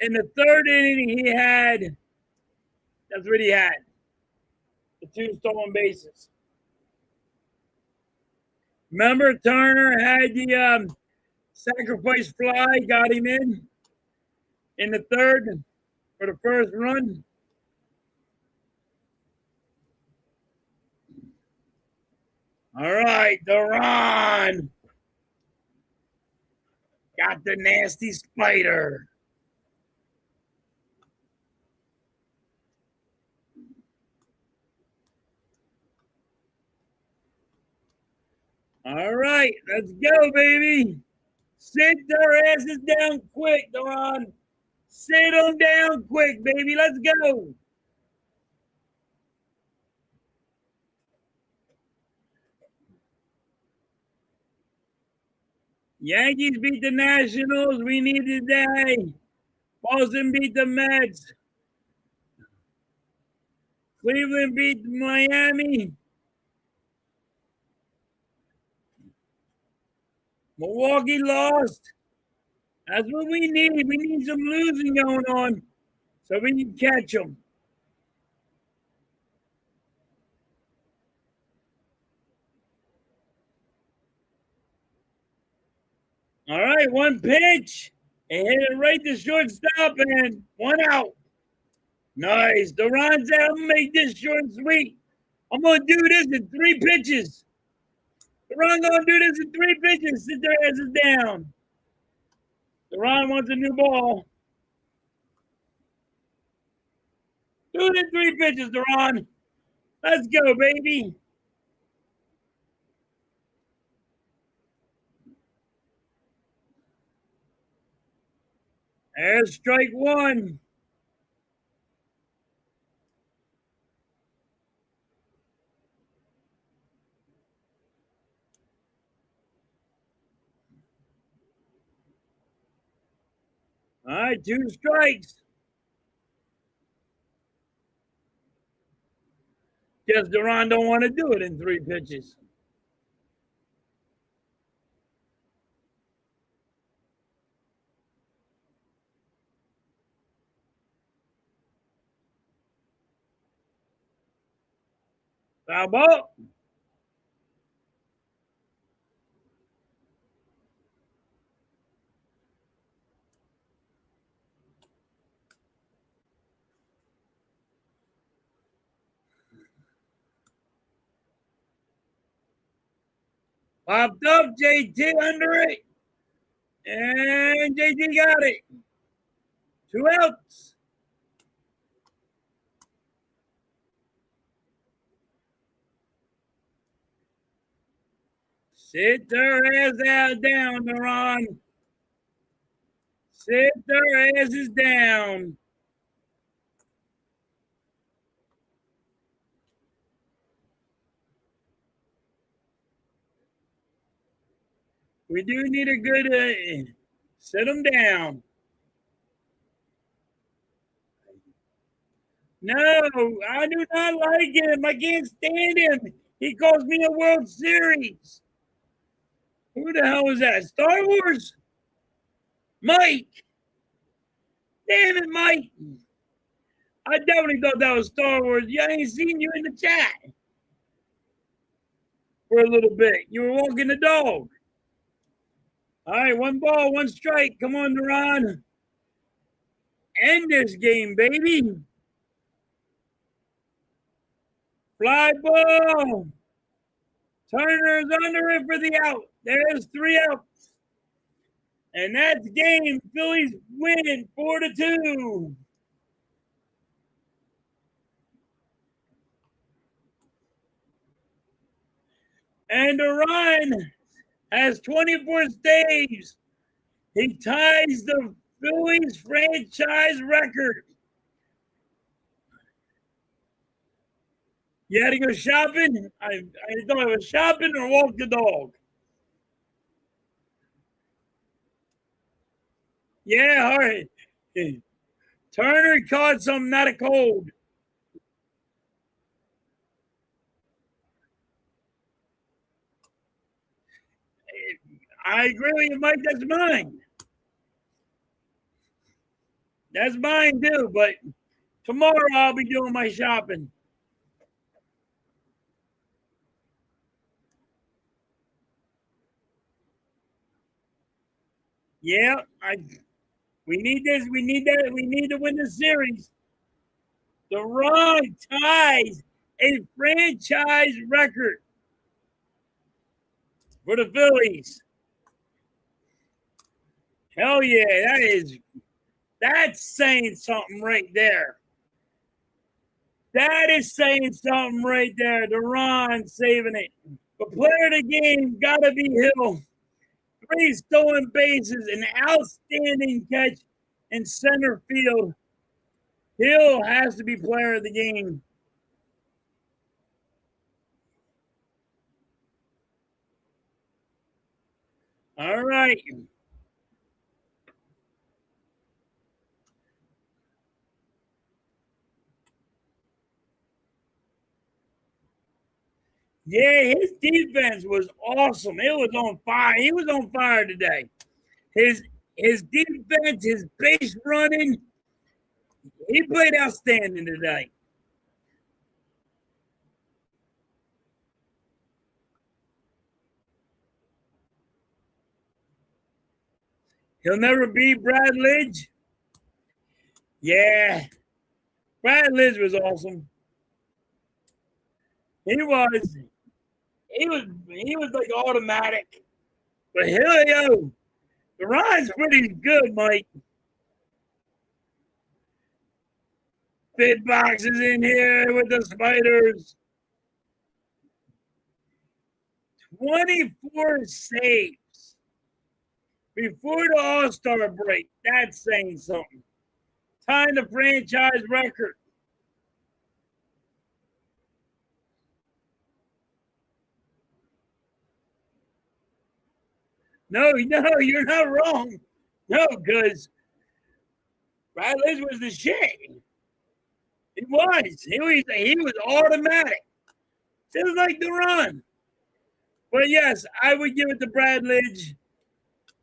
In the 3rd inning, he had. That's what he had. The 2 stolen bases. Remember, Turner had the sacrifice fly, got him in the 3rd for the 1st run. All right, Duran got the nasty spider. All right, let's go, baby. Sit their asses down quick, Duran. Sit them down quick, baby. Let's go. Yankees beat the Nationals. We need today. Boston beat the Mets. Cleveland beat Miami. Milwaukee lost. That's what we need. We need some losing going on so we can catch them. All right, 1 pitch. And hit it right to shortstop and 1 out. Nice. Duran's out. I'm going to make this short and sweet. I'm going to do this in 3 pitches. Duran going to do this in 3 pitches. Sit their asses down. Duran wants a new ball. Do it in 3 pitches, Duran. Let's go, baby. There's strike 1. All right, 2 strikes. Guess Duran don't want to do it in 3 pitches. Foul ball. Popped up, JT under it. And JT got it. 2 outs. Sit their ass out down, Duran. Sit their asses down. We do need a good sit them down. No, I do not like him. I can't stand him. He calls me a World Series. Who the hell was that? Star Wars? Mike. Damn it, Mike. I definitely thought that was Star Wars. Yeah, I ain't seen you in the chat for a little bit. You were walking the dog. All right, 1 ball, 1 strike. Come on, Duran. End this game, baby. Fly ball. Turner's under it for the out. There's 3 outs. And that's game. Phillies win 4-2. And Duran has 24 saves. He ties the Phillies franchise record. You had to go shopping? I thought it was shopping or walk the dog. Yeah, all right. Turner caught something, not a cold. I agree with you, Mike. That's mine. That's mine too. But tomorrow I'll be doing my shopping. Yeah, we need this. We need that. We need to win the series. The Ron ties a franchise record for the Phillies. Hell yeah, that's saying something right there. That is saying something right there. The Ron saving it. The player of the game gotta be Hill. 3 stolen bases, an outstanding catch in center field. Hill has to be player of the game. All right. Yeah, his defense was awesome. It was on fire. He was on fire today. His defense, his base running, he played outstanding today. He'll never beat Brad Lidge. Yeah, Brad Lidge was awesome. He was he was like automatic. But hell yo, the ride's pretty good, Mike. Fit boxes in here with the spiders. 24 saves before the All-Star break. That's saying something. Tying the franchise record. No, you're not wrong. No, because Brad Lidge was the shit. He was. He was automatic. Just like the run. But yes, I would give it to Brad Lidge.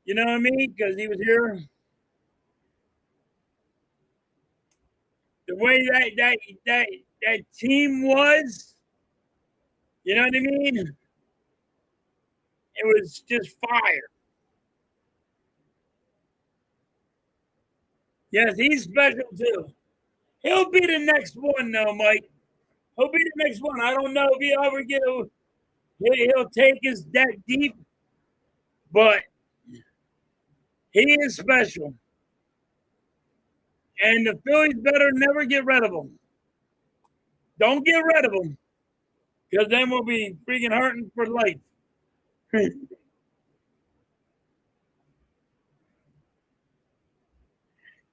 You know what I mean? Because he was here. The way that team was, you know what I mean? It was just fire. Yes, he's special too. He'll be the next one, though, Mike. He'll be the next one. I don't know if he'll ever he'll take us that deep, but he is special. And the Phillies better never get rid of him. Don't get rid of him, because then we'll be freaking hurting for life.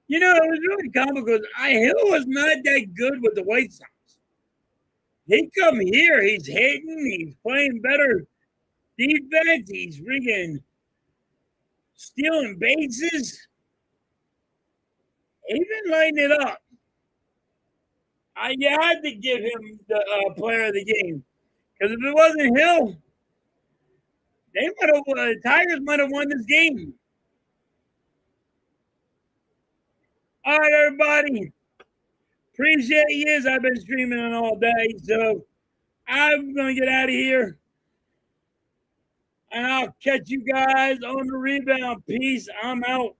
You know, it was really comical because Hill was not that good with the White Sox. He come here, he's hitting, he's playing better defense, he's freaking stealing bases. He's been lighting it up. You had to give him the player of the game, because if it wasn't Hill, they might have. The Tigers might have won this game. All right, everybody. Appreciate you. I've been streaming all day, so I'm gonna get out of here, and I'll catch you guys on the rebound. Peace. I'm out.